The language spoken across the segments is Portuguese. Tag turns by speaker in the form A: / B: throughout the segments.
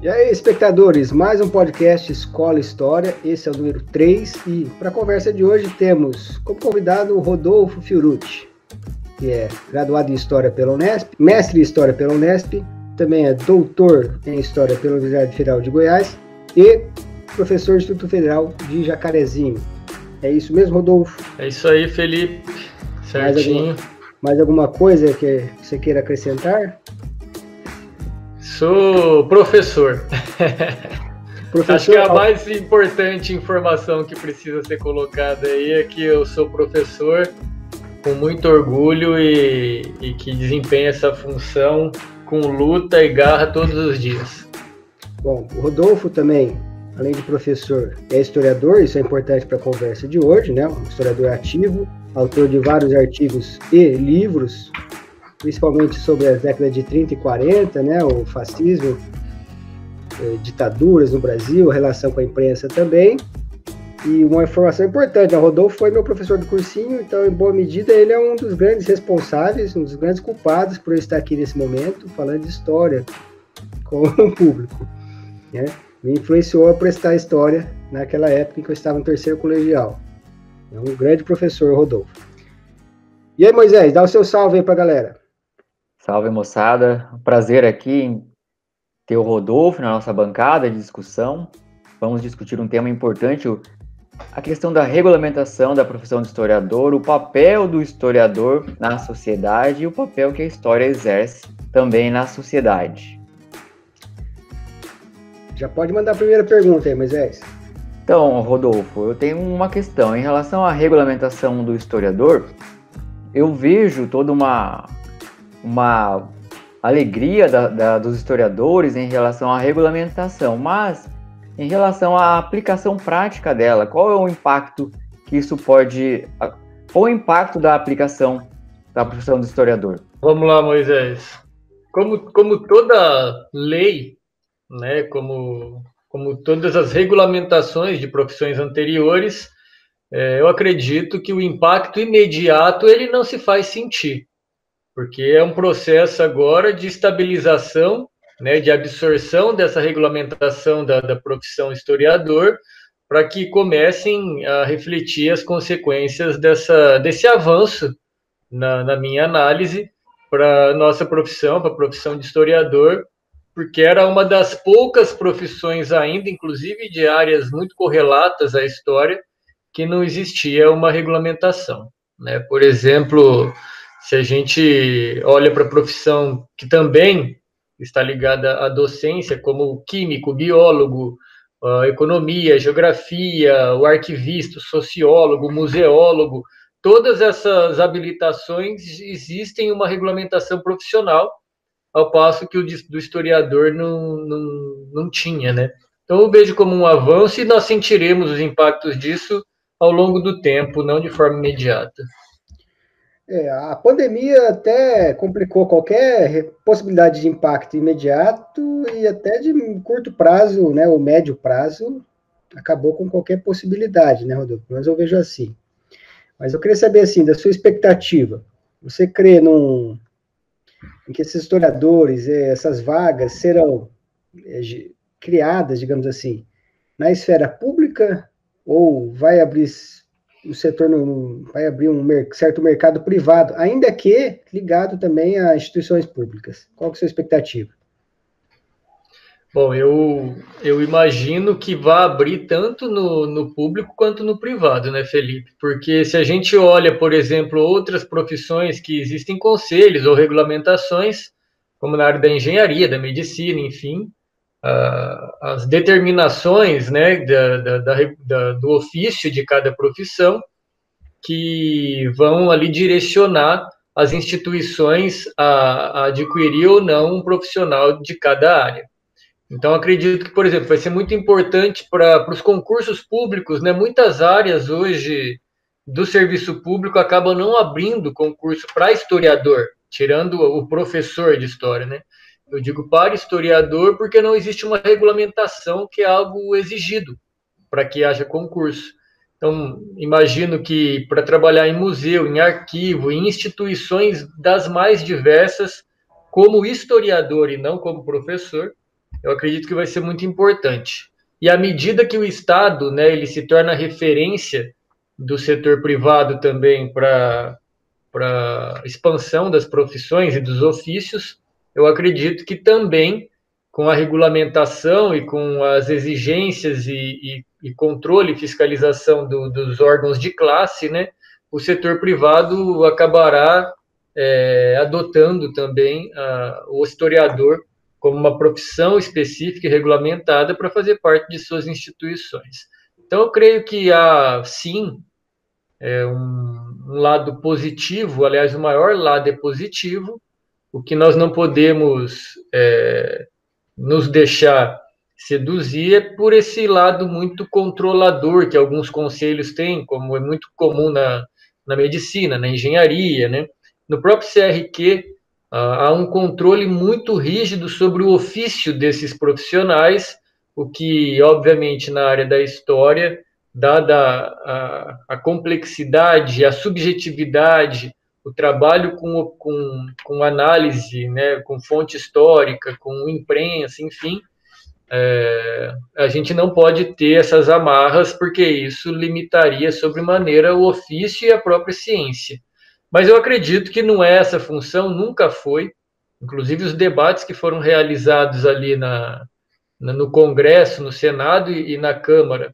A: E aí, espectadores, mais um podcast Escola História, esse é o número 3, e para a conversa de hoje temos como convidado o Rodolfo Fiorucci, que é graduado em História pela Unesp, mestre em História pela Unesp, também é doutor em História pela Universidade Federal de Goiás e professor do Instituto Federal de Jacarezinho. É isso mesmo, Rodolfo?
B: É isso aí, Felipe, certinho.
A: Mais alguma coisa que você queira acrescentar?
B: Sou professor. Acho que a mais importante informação que precisa ser colocada aí é que eu sou professor com muito orgulho e que desempenha essa função com luta e garra todos os dias.
A: Bom, o Rodolfo também, além de professor, é historiador, isso é importante para a conversa de hoje, né? Um historiador ativo, autor de vários artigos e livros, principalmente sobre as décadas de 30 e 40, né? O fascismo, ditaduras no Brasil, relação com a imprensa também. E uma informação importante, o Rodolfo foi meu professor do cursinho, então, em boa medida, ele é um dos grandes responsáveis, um dos grandes culpados por eu estar aqui nesse momento, falando de história com o público, né? Me influenciou a prestar história naquela época em que eu estava no terceiro colegial. É um grande professor, Rodolfo. E aí, Moisés, dá o seu salve aí pra galera.
C: Salve, moçada. Prazer aqui em ter o Rodolfo na nossa bancada de discussão. Vamos discutir um tema importante, a questão da regulamentação da profissão de historiador, o papel do historiador na sociedade e o papel que a história exerce também na sociedade.
A: Já pode mandar a primeira pergunta aí, Moisés.
C: Então, Rodolfo, eu tenho uma questão. Em relação à regulamentação do historiador, eu vejo toda uma alegria dos historiadores em relação à regulamentação, mas em relação à aplicação prática dela, qual é o impacto que isso pode... Qual o impacto da aplicação da profissão do historiador?
B: Vamos lá, Moisés. Como toda lei, né, como todas as regulamentações de profissões anteriores, eu acredito que o impacto imediato ele não se faz sentir, porque é um processo agora de estabilização, né, de absorção dessa regulamentação da profissão historiador, para que comecem a refletir as consequências desse avanço, na minha análise, para a nossa profissão, para a profissão de historiador, porque era uma das poucas profissões ainda, inclusive de áreas muito correlatas à história, que não existia uma regulamentação, né? Por exemplo, se a gente olha para a profissão que também está ligada à docência, como o químico, biólogo, a economia, a geografia, o arquivista, o sociólogo, o museólogo, todas essas habilitações existem uma regulamentação profissional, ao passo que o do historiador não tinha, né? Então eu vejo como um avanço e nós sentiremos os impactos disso ao longo do tempo, não de forma imediata.
A: A pandemia até complicou qualquer possibilidade de impacto imediato e até de curto prazo, né, ou médio prazo, acabou com qualquer possibilidade, né, Rodolfo? Mas eu vejo assim. Mas eu queria saber, assim, da sua expectativa. Você crê em que esses historiadores, essas vagas serão criadas, digamos assim, na esfera pública ou vai abrir o setor, vai abrir um certo mercado privado, ainda que ligado também a instituições públicas? Qual que é a sua expectativa?
B: Bom, eu imagino que vai abrir tanto no público quanto no privado, né, Felipe? Porque se a gente olha, por exemplo, outras profissões que existem conselhos ou regulamentações, como na área da engenharia, da medicina, enfim, as determinações, né, do ofício de cada profissão que vão ali direcionar as instituições a adquirir ou não um profissional de cada área. Então, acredito que, por exemplo, vai ser muito importante para os concursos públicos, né? Muitas áreas hoje do serviço público acabam não abrindo concurso para historiador, tirando o professor de história, né? Eu digo para historiador porque não existe uma regulamentação que é algo exigido para que haja concurso. Então, imagino que para trabalhar em museu, em arquivo, em instituições das mais diversas, como historiador e não como professor, eu acredito que vai ser muito importante. E à medida que o Estado, né, ele se torna referência do setor privado também para expansão das profissões e dos ofícios, eu acredito que também com a regulamentação e com as exigências e controle e fiscalização dos órgãos de classe, né, o setor privado acabará adotando também o historiador como uma profissão específica e regulamentada para fazer parte de suas instituições. Então, eu creio que há, sim, um lado positivo, aliás, o maior lado é positivo. O que nós não podemos nos deixar seduzir é por esse lado muito controlador que alguns conselhos têm, como é muito comum na medicina, na engenharia, né? No próprio CRQ, há um controle muito rígido sobre o ofício desses profissionais, o que, obviamente, na área da história, dada a complexidade, a subjetividade, o trabalho com análise, né, com fonte histórica, com imprensa, enfim, a gente não pode ter essas amarras, porque isso limitaria sobremaneira o ofício e a própria ciência. Mas eu acredito que não é essa função, nunca foi. Inclusive, os debates que foram realizados ali no Congresso, no Senado e na Câmara,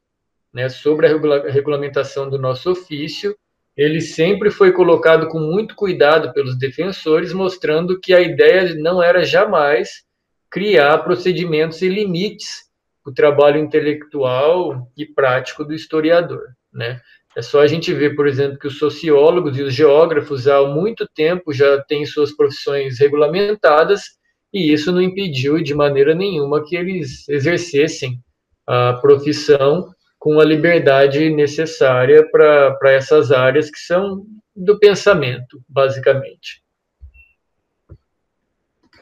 B: né, sobre a regulamentação do nosso ofício, ele sempre foi colocado com muito cuidado pelos defensores, mostrando que a ideia não era jamais criar procedimentos e limites para o trabalho intelectual e prático do historiador, né? É só a gente ver, por exemplo, que os sociólogos e os geógrafos há muito tempo já têm suas profissões regulamentadas e isso não impediu de maneira nenhuma que eles exercessem a profissão com a liberdade necessária para essas áreas que são do pensamento, basicamente.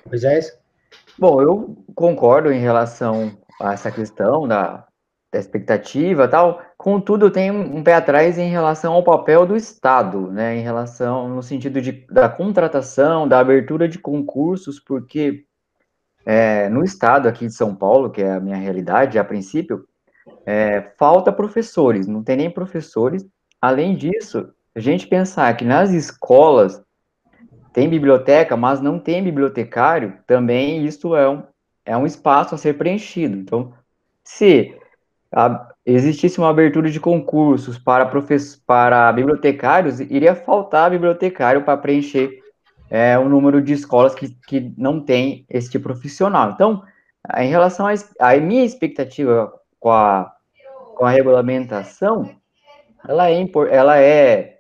A: Moisés?
C: Bom, eu concordo em relação a essa questão da expectativa e tal, contudo, eu tenho um pé atrás em relação ao papel do Estado, né, em relação, no sentido da contratação, da abertura de concursos, porque no Estado aqui de São Paulo, que é a minha realidade, a princípio, falta professores, não tem nem professores. Além disso, a gente pensar que nas escolas tem biblioteca, mas não tem bibliotecário, também isso é um espaço a ser preenchido. Então, se existisse uma abertura de concursos para bibliotecários, iria faltar bibliotecário para preencher o número de escolas que não tem esse tipo profissional. Então, em relação à minha expectativa com a regulamentação, ela é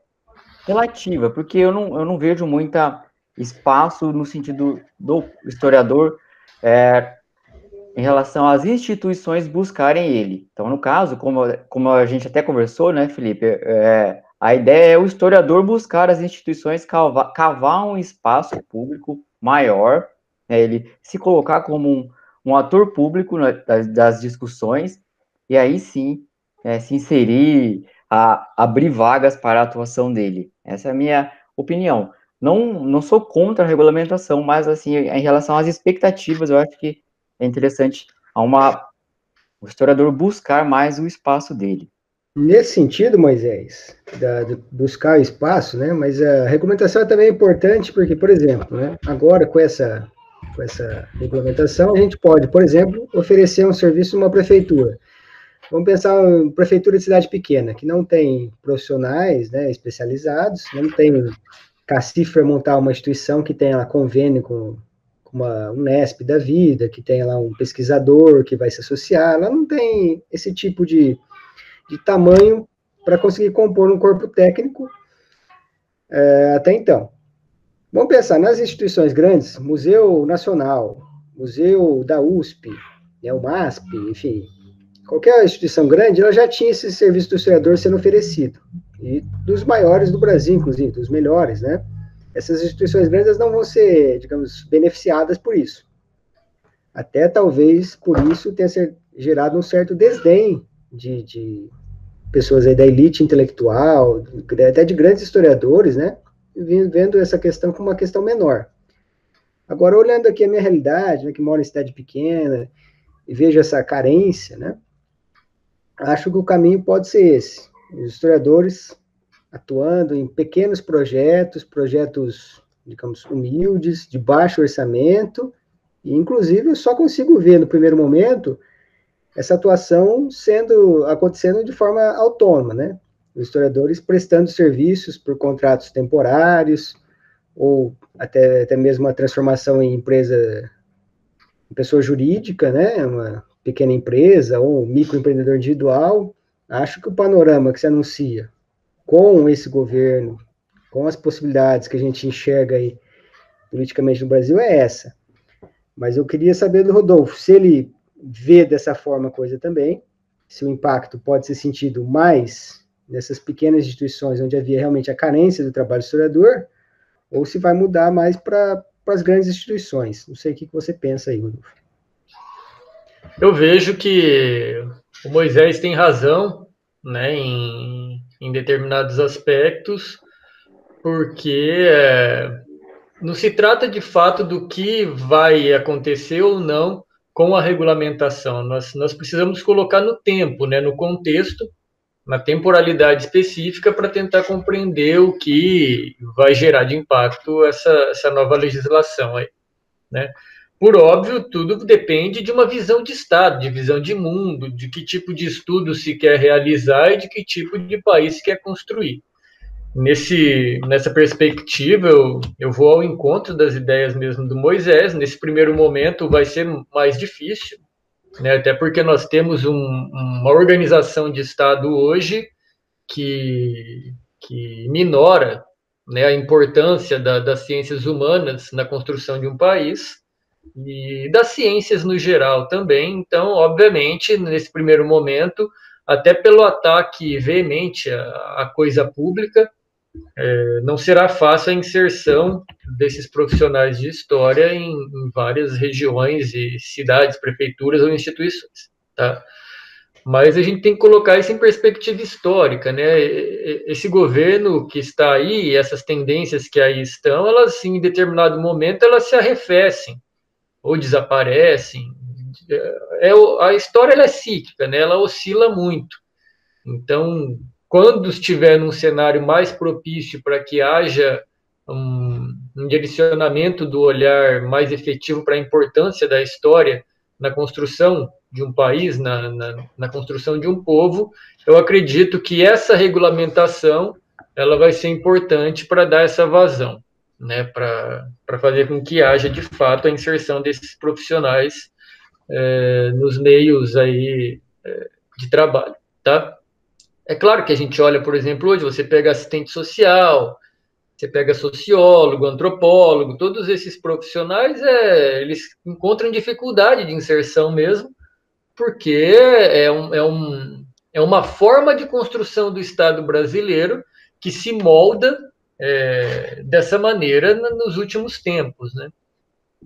C: relativa, porque eu não vejo muita espaço no sentido do historiador em relação às instituições buscarem ele. Então, no caso, como a gente até conversou, né, Felipe, a ideia é o historiador buscar as instituições, cavar um espaço público maior, né, ele se colocar como um ator público das discussões, e aí sim se inserir, abrir vagas para a atuação dele. Essa é a minha opinião. Não sou contra a regulamentação, mas assim, em relação às expectativas, eu acho que é interessante o historiador buscar mais o espaço dele.
A: Nesse sentido, Moisés, de buscar espaço, né? Mas a regulamentação também é importante porque, por exemplo, né, agora com essa regulamentação, a gente pode, por exemplo, oferecer um serviço numa prefeitura. Vamos pensar em prefeitura de cidade pequena, que não tem profissionais, né, especializados, não tem cacife para montar uma instituição que tenha lá convênio com uma Unesp da vida, que tenha lá um pesquisador que vai se associar, ela não tem esse tipo de tamanho para conseguir compor um corpo técnico até então. Vamos pensar nas instituições grandes, Museu Nacional, Museu da USP, né, o MASP, enfim, qualquer instituição grande, ela já tinha esse serviço do historiador sendo oferecido, e dos maiores do Brasil, inclusive, dos melhores, né? Essas instituições grandes não vão ser, digamos, beneficiadas por isso. Até talvez por isso tenha gerado um certo desdém de pessoas aí da elite intelectual, até de grandes historiadores, né? Vendo essa questão como uma questão menor. Agora, olhando aqui a minha realidade, né, que moro em cidade pequena, e vejo essa carência, né, acho que o caminho pode ser esse. Os historiadores atuando em pequenos projetos, digamos, humildes, de baixo orçamento, e, inclusive, eu só consigo ver, no primeiro momento, essa atuação acontecendo de forma autônoma, né? Os historiadores prestando serviços por contratos temporários, ou até mesmo a transformação em pessoa jurídica, né? Uma pequena empresa, ou um microempreendedor individual. Acho que o panorama que se anuncia com esse governo, com as possibilidades que a gente enxerga aí politicamente no Brasil, é essa. Mas eu queria saber do Rodolfo, se ele vê dessa forma a coisa também, se o impacto pode ser sentido mais nessas pequenas instituições onde havia realmente a carência do trabalho historiador, ou se vai mudar mais para as grandes instituições. Não sei o que você pensa aí, Rodolfo.
B: Eu vejo que o Moisés tem razão, né, em determinados aspectos, porque não se trata de fato do que vai acontecer ou não com a regulamentação. Nós precisamos colocar no tempo, né, no contexto, na temporalidade específica, para tentar compreender o que vai gerar de impacto essa nova legislação aí, né? Por óbvio, tudo depende de uma visão de Estado, de visão de mundo, de que tipo de estudo se quer realizar e de que tipo de país se quer construir. Nessa perspectiva, eu vou ao encontro das ideias mesmo do Moisés. Nesse primeiro momento vai ser mais difícil, né? Até porque nós temos uma organização de Estado hoje que minora, né, a importância das ciências humanas na construção de um país e das ciências no geral também. Então, obviamente, nesse primeiro momento, até pelo ataque veemente à coisa pública, não será fácil a inserção desses profissionais de história em várias regiões e cidades, prefeituras ou instituições, tá? Mas a gente tem que colocar isso em perspectiva histórica, né? Esse governo que está aí, essas tendências que aí estão, elas, em determinado momento, elas se arrefecem ou desaparecem. A história ela é cíclica, né? Ela oscila muito. Então, quando estiver num cenário mais propício para que haja um direcionamento do olhar mais efetivo para a importância da história na construção de um país, na construção de um povo, eu acredito que essa regulamentação ela vai ser importante para dar essa vazão, né, para fazer com que haja de fato a inserção desses profissionais nos meios aí de trabalho, tá? É claro que a gente olha, por exemplo, hoje você pega assistente social, você pega sociólogo, antropólogo, todos esses profissionais, eles encontram dificuldade de inserção mesmo, porque é uma forma de construção do Estado brasileiro que se molda dessa maneira nos últimos tempos, né?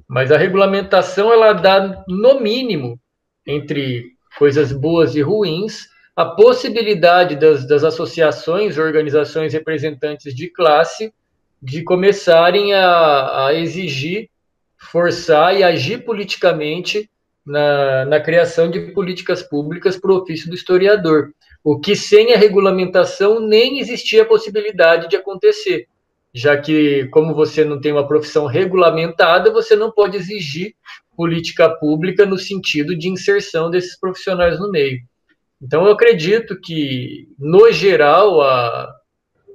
B: Mas a regulamentação, ela dá, no mínimo, entre coisas boas e ruins, a possibilidade das associações, organizações representantes de classe, de começarem a exigir, forçar e agir politicamente na criação de políticas públicas para o ofício do historiador. O que sem a regulamentação nem existia a possibilidade de acontecer, já que, como você não tem uma profissão regulamentada, você não pode exigir política pública no sentido de inserção desses profissionais no meio. Então, eu acredito que, no geral,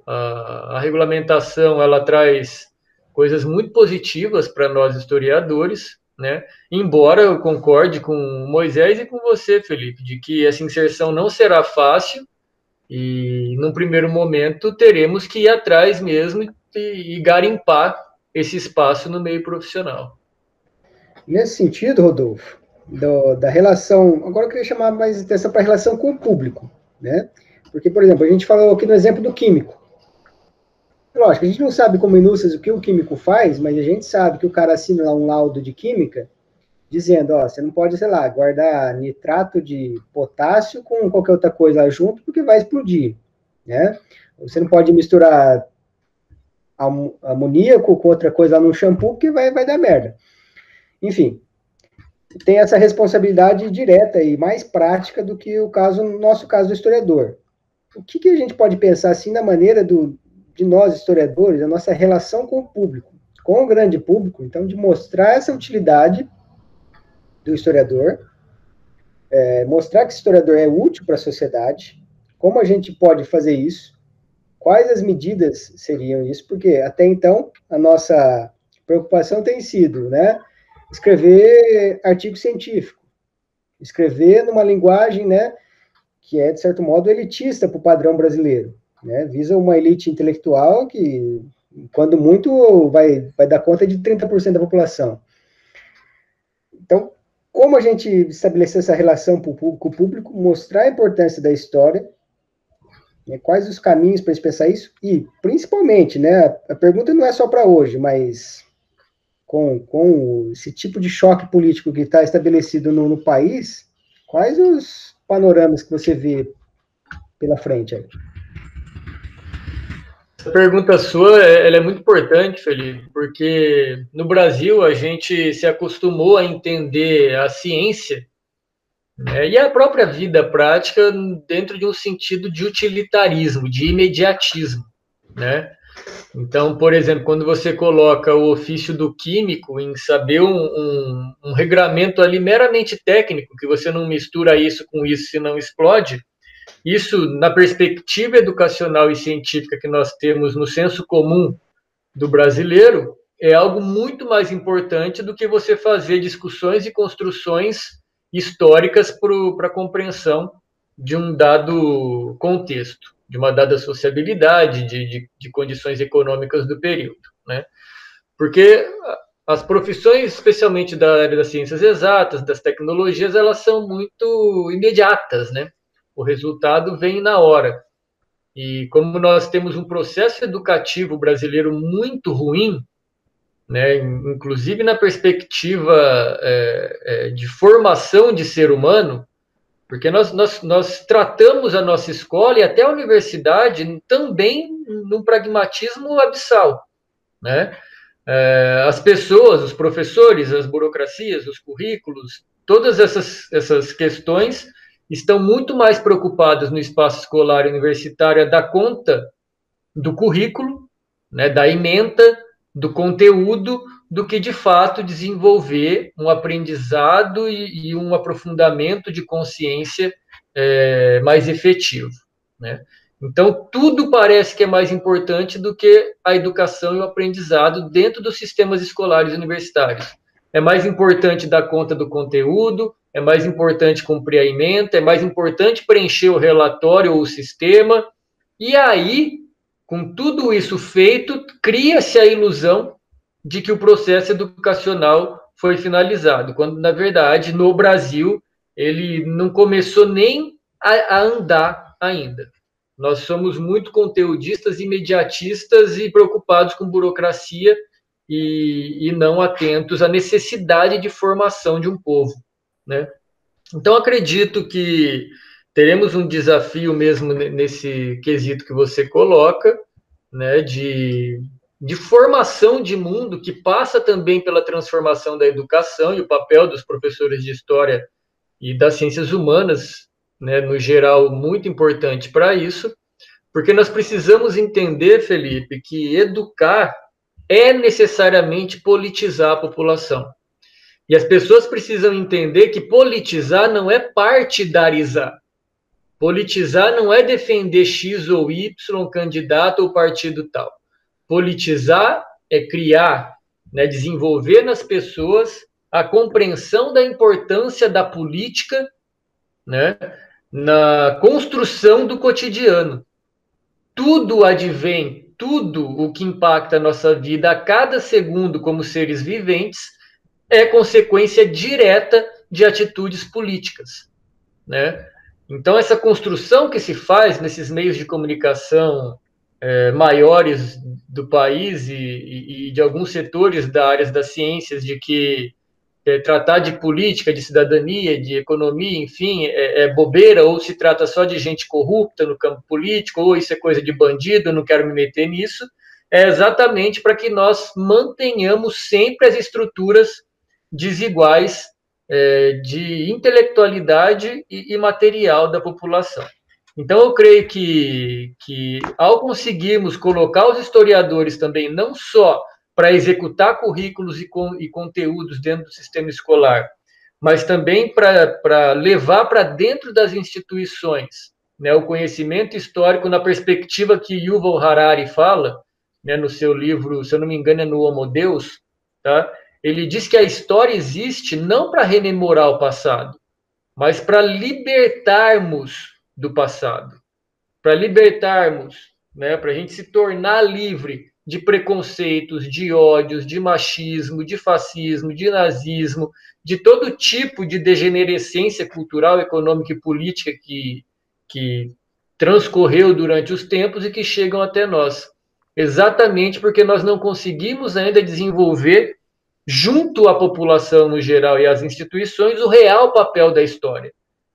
B: a regulamentação ela traz coisas muito positivas para nós historiadores, né? Embora eu concorde com o Moisés e com você, Felipe, de que essa inserção não será fácil e, num primeiro momento, teremos que ir atrás mesmo e garimpar esse espaço no meio profissional.
A: Nesse sentido, Rodolfo, da relação, agora eu queria chamar mais atenção para a relação com o público, né? Porque, por exemplo, a gente falou aqui no exemplo do químico. Lógico, a gente não sabe com minúcias o que o químico faz, mas a gente sabe que o cara assina lá um laudo de química dizendo, ó, você não pode, sei lá, guardar nitrato de potássio com qualquer outra coisa junto, porque vai explodir, né? Você não pode misturar amoníaco com outra coisa lá no shampoo, porque vai dar merda. Enfim, tem essa responsabilidade direta e mais prática do que o nosso caso do historiador. O que a gente pode pensar assim na maneira de nós historiadores, a nossa relação com o público, com o grande público, então de mostrar essa utilidade do historiador, mostrar que esse historiador é útil para a sociedade, como a gente pode fazer isso, quais as medidas seriam isso, porque até então a nossa preocupação tem sido, né, escrever artigo científico, escrever numa linguagem, né, que é, de certo modo, elitista para o padrão brasileiro, né, visa uma elite intelectual que, quando muito, vai dar conta de 30% da população. Então, como a gente estabelecer essa relação com o público, mostrar a importância da história, né, quais os caminhos para pensar isso, e, principalmente, né, a pergunta não é só para hoje, mas com esse tipo de choque político que está estabelecido no país, quais os panoramas que você vê pela frente aí?
B: Essa pergunta sua ela é muito importante, Felipe, porque no Brasil a gente se acostumou a entender a ciência, né, e a própria vida prática dentro de um sentido de utilitarismo, de imediatismo, né? Então, por exemplo, quando você coloca o ofício do químico em saber um regramento ali meramente técnico, que você não mistura isso com isso se não explode, isso, na perspectiva educacional e científica que nós temos no senso comum do brasileiro, é algo muito mais importante do que você fazer discussões e construções históricas para a compreensão de um dado contexto, de uma dada sociabilidade, de condições econômicas do período, né? Porque as profissões, especialmente da área das ciências exatas, das tecnologias, elas são muito imediatas, né? O resultado vem na hora. E como nós temos um processo educativo brasileiro muito ruim, né, inclusive na perspectiva de formação de ser humano, porque nós tratamos a nossa escola e até a universidade também num pragmatismo abissal, né? As pessoas, os professores, as burocracias, os currículos, todas essas questões estão muito mais preocupadas no espaço escolar e universitário a dar conta do currículo, né, da ementa, do conteúdo, do que de fato desenvolver um aprendizado e um aprofundamento de consciência mais efetivo, né? Então, tudo parece que é mais importante do que a educação e o aprendizado dentro dos sistemas escolares universitários. É mais importante dar conta do conteúdo, é mais importante cumprir a ementa, é mais importante preencher o relatório ou o sistema. E aí, com tudo isso feito, cria-se a ilusão de que o processo educacional foi finalizado, quando, na verdade, no Brasil, ele não começou nem a andar ainda. Nós somos muito conteudistas, imediatistas e preocupados com burocracia e não atentos à necessidade de formação de um povo, né? Então, acredito que teremos um desafio mesmo nesse quesito que você coloca, né, de formação de mundo, que passa também pela transformação da educação, e o papel dos professores de história e das ciências humanas, né, no geral, muito importante para isso, porque nós precisamos entender, Felipe, que educar é necessariamente politizar a população. E as pessoas precisam entender que politizar não é partidarizar. Politizar não é defender X ou Y candidato ou partido tal. Politizar é criar, né, desenvolver nas pessoas a compreensão da importância da política, né, na construção do cotidiano. Tudo advém, tudo o que impacta a nossa vida a cada segundo como seres viventes é consequência direta de atitudes políticas, né? Então, essa construção que se faz nesses meios de comunicação maiores do país e de alguns setores da área das ciências, de que tratar de política, de cidadania, de economia, enfim, é bobeira, ou se trata só de gente corrupta no campo político, ou isso é coisa de bandido, eu não quero me meter nisso, é exatamente para que nós mantenhamos sempre as estruturas desiguais de intelectualidade e material da população. Então, eu creio que ao conseguirmos colocar os historiadores também, não só para executar currículos e conteúdos dentro do sistema escolar, mas também para levar para dentro das instituições, né, o conhecimento histórico na perspectiva que Yuval Harari fala, né, no seu livro, se eu não me engano, é no Homo Deus, tá? Ele diz que a história existe não para rememorar o passado, mas para libertarmos do passado, para libertarmos, né, para a gente se tornar livre de preconceitos, de ódios, de machismo, de fascismo, de nazismo, de todo tipo de degenerescência cultural, econômica e política que transcorreu durante os tempos e que chegam até nós. Exatamente porque nós não conseguimos ainda desenvolver, junto à população no geral e às instituições, o real papel da história.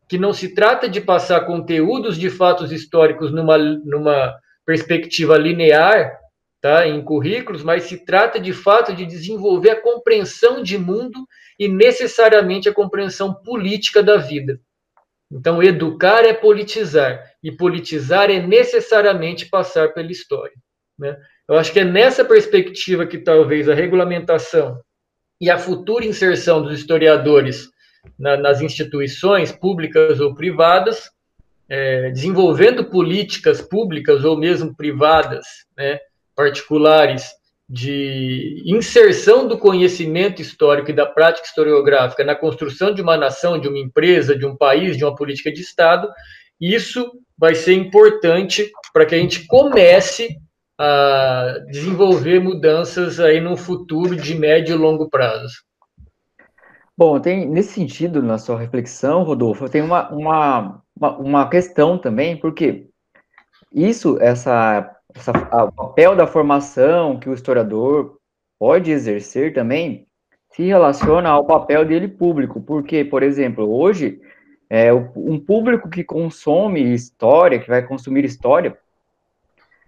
B: Que não se trata de passar conteúdos de fatos históricos numa perspectiva linear, tá, em currículos, mas se trata de fato de desenvolver a compreensão de mundo e necessariamente a compreensão política da vida. Então, educar é politizar, e politizar é necessariamente passar pela história, né? Eu acho que é nessa perspectiva que talvez a regulamentação e a futura inserção dos historiadores nas instituições públicas ou privadas, desenvolvendo políticas públicas ou mesmo privadas, né, particulares, de inserção do conhecimento histórico e da prática historiográfica na construção de uma nação, de uma empresa, de um país, de uma política de Estado, isso vai ser importante para que a gente comece a desenvolver mudanças aí no futuro de médio e longo prazo.
C: Bom, tem nesse sentido, na sua reflexão, Rodolfo, tem uma questão também, porque o papel da formação que o historiador pode exercer também se relaciona ao papel dele público, porque, por exemplo, hoje, um público que consome história, que vai consumir história,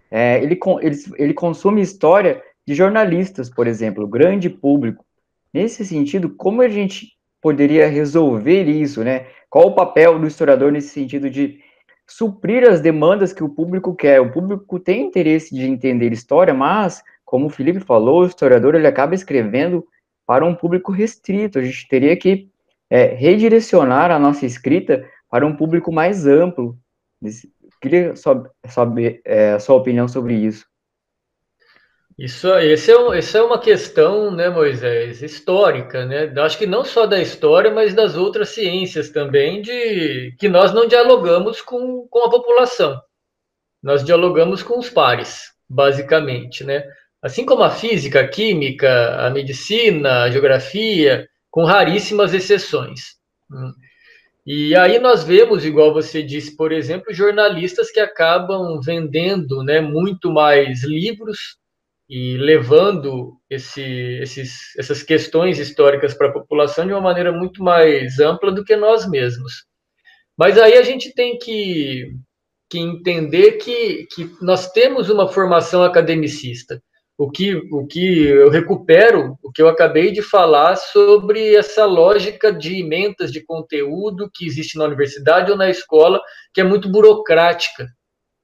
C: ele consome história de jornalistas, por exemplo, grande público. Nesse sentido, como a gente poderia resolver isso, né? Qual o papel do historiador nesse sentido de suprir as demandas que o público quer? O público tem interesse de entender história, mas, como o Felipe falou, o historiador ele acaba escrevendo para um público restrito. A gente teria que redirecionar a nossa escrita para um público mais amplo. Queria saber a sua opinião sobre isso.
B: Essa é uma questão, né, Moisés, histórica, né? Acho que não só da história, mas das outras ciências também, de que nós não dialogamos com a população. Nós dialogamos com os pares, basicamente, né? Assim como a física, a química, a medicina, a geografia, com raríssimas exceções. E aí nós vemos, igual você disse, por exemplo, jornalistas que acabam vendendo, né, muito mais livros e levando essas questões históricas para a população de uma maneira muito mais ampla do que nós mesmos. Mas aí a gente tem que entender que nós temos uma formação academicista. O que eu recupero, o que eu acabei de falar sobre essa lógica de emendas de conteúdo que existe na universidade ou na escola, que é muito burocrática,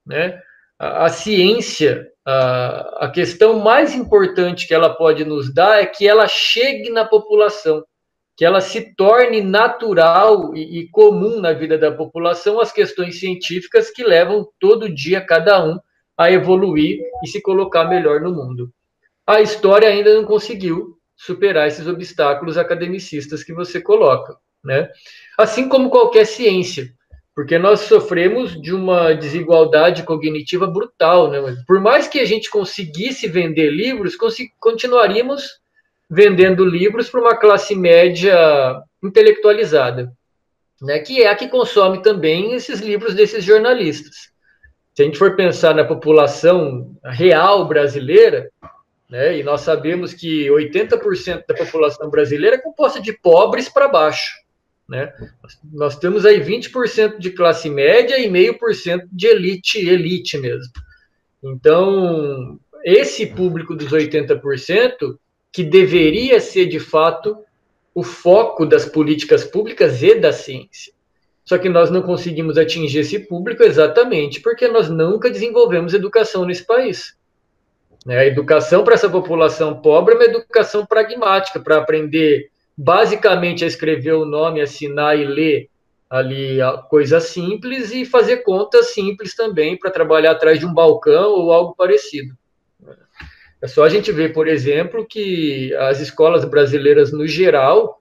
B: né? A ciência, a questão mais importante que ela pode nos dar é que ela chegue na população, que ela se torne natural e comum na vida da população as questões científicas que levam todo dia cada um a evoluir e se colocar melhor no mundo. A história ainda não conseguiu superar esses obstáculos academicistas que você coloca, né? Assim como qualquer ciência, porque nós sofremos de uma desigualdade cognitiva brutal, né? Por mais que a gente conseguisse vender livros, continuaríamos vendendo livros para uma classe média intelectualizada, né? Que é a que consome também esses livros desses jornalistas. Se a gente for pensar na população real brasileira, né? E nós sabemos que 80% da população brasileira é composta de pobres para baixo, né? Nós temos aí 20% de classe média e 0,5% de elite mesmo. Então, esse público dos 80%, que deveria ser, de fato, o foco das políticas públicas e da ciência. Só que nós não conseguimos atingir esse público exatamente porque nós nunca desenvolvemos educação nesse país. A educação para essa população pobre é uma educação pragmática, para aprender basicamente a escrever o nome, assinar e ler ali coisas simples e fazer contas simples também para trabalhar atrás de um balcão ou algo parecido. É só a gente ver, por exemplo, que as escolas brasileiras, no geral,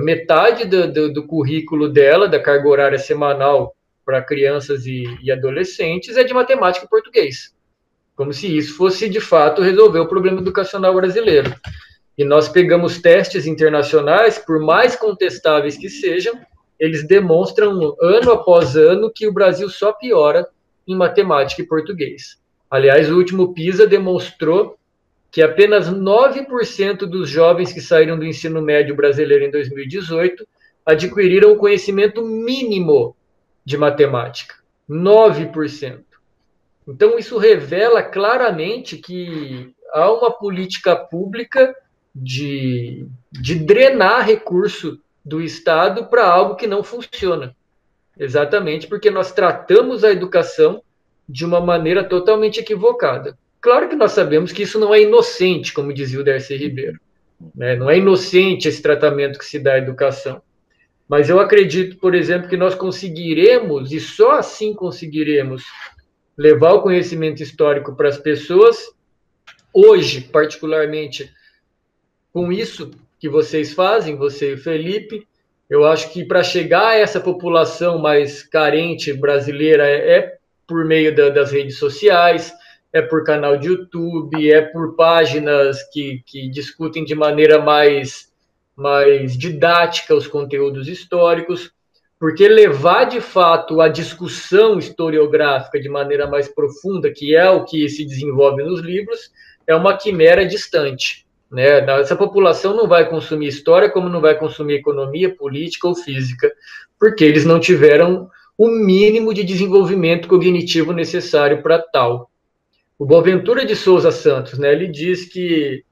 B: metade do currículo dela, da carga horária semanal para crianças e adolescentes, é de matemática e português. Como se isso fosse, de fato, resolver o problema educacional brasileiro. E nós pegamos testes internacionais, por mais contestáveis que sejam, eles demonstram, ano após ano, que o Brasil só piora em matemática e português. Aliás, o último PISA demonstrou que apenas 9% dos jovens que saíram do ensino médio brasileiro em 2018 adquiriram o conhecimento mínimo de matemática. 9%. Então, isso revela claramente que há uma política pública de drenar recurso do Estado para algo que não funciona. Exatamente porque nós tratamos a educação de uma maneira totalmente equivocada. Claro que nós sabemos que isso não é inocente, como dizia o Darcy Ribeiro. Não é inocente esse tratamento que se dá à educação. Mas eu acredito, por exemplo, que nós conseguiremos, e só assim conseguiremos, levar o conhecimento histórico para as pessoas, hoje, particularmente, com isso que vocês fazem, você e o Felipe. Eu acho que para chegar a essa população mais carente brasileira é por meio das redes sociais, é por canal de YouTube, é por páginas que discutem de maneira mais didática os conteúdos históricos, porque levar de fato a discussão historiográfica de maneira mais profunda, que é o que se desenvolve nos livros, é uma quimera distante. Essa população não vai consumir história, como não vai consumir economia, política ou física, porque eles não tiveram o mínimo de desenvolvimento cognitivo necessário para tal. O Boaventura de Souza Santos, ele diz que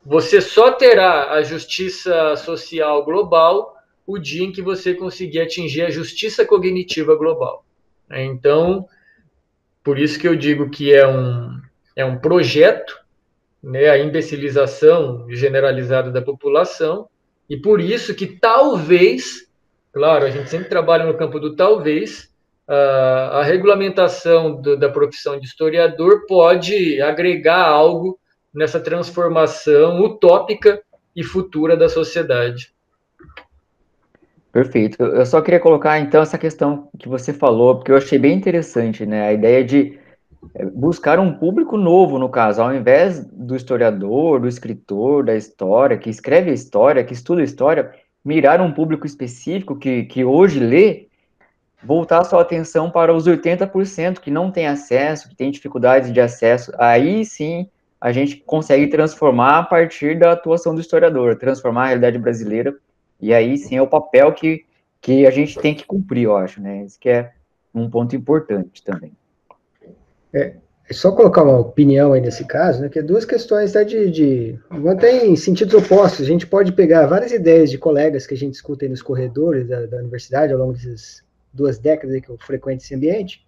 B: você só terá a justiça social global o dia em que você conseguir atingir a justiça cognitiva global. Então, por isso que eu digo que é um projeto, a imbecilização generalizada da população, e por isso que talvez, claro, a gente sempre trabalha no campo do talvez, a regulamentação da profissão de historiador pode agregar algo nessa transformação utópica e futura da sociedade.
C: Perfeito. Eu só queria colocar, então, essa questão que você falou, porque eu achei bem interessante, a ideia de buscar um público novo, no caso, ao invés do historiador, do escritor da história, que escreve a história, que estuda a história, mirar um público específico que hoje lê, voltar sua atenção para os 80% que não tem acesso, que tem dificuldades de acesso. Aí sim a gente consegue transformar a partir da atuação do historiador, transformar a realidade brasileira, e aí sim é o papel que a gente tem que cumprir, eu acho, Isso que é um ponto importante também.
A: É só colocar uma opinião aí nesse caso, que é duas questões mantém sentidos opostos. A gente pode pegar várias ideias de colegas que a gente escuta aí nos corredores da universidade ao longo dessas 2 décadas aí que eu frequento esse ambiente.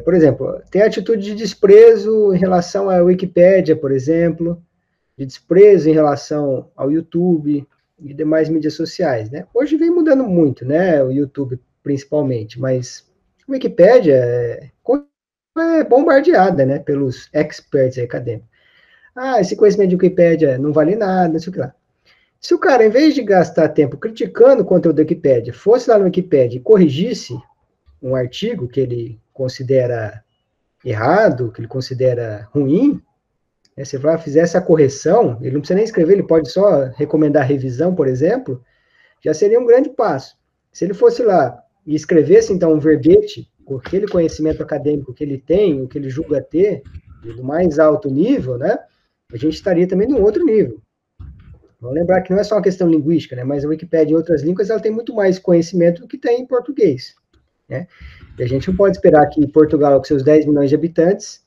A: Por exemplo, tem a atitude de desprezo em relação à Wikipédia, por exemplo, de desprezo em relação ao YouTube e demais mídias sociais, Hoje vem mudando muito, o YouTube principalmente, mas a Wikipédia é bombardeada, pelos experts acadêmicos. Esse conhecimento de Wikipédia não vale nada, não sei o que lá. Se o cara, em vez de gastar tempo criticando o conteúdo da Wikipédia, fosse lá no Wikipédia e corrigisse um artigo que ele considera errado, que ele considera ruim, se ele fizesse a correção, ele não precisa nem escrever, ele pode só recomendar revisão, por exemplo, já seria um grande passo. Se ele fosse lá e escrevesse, então, um verbete, com aquele conhecimento acadêmico que ele tem, o que ele julga ter, do mais alto nível, a gente estaria também num outro nível. Vamos lembrar que não é só uma questão linguística, mas a Wikipédia em outras línguas, ela tem muito mais conhecimento do que tem em português. E a gente não pode esperar que Portugal, com seus 10 milhões de habitantes,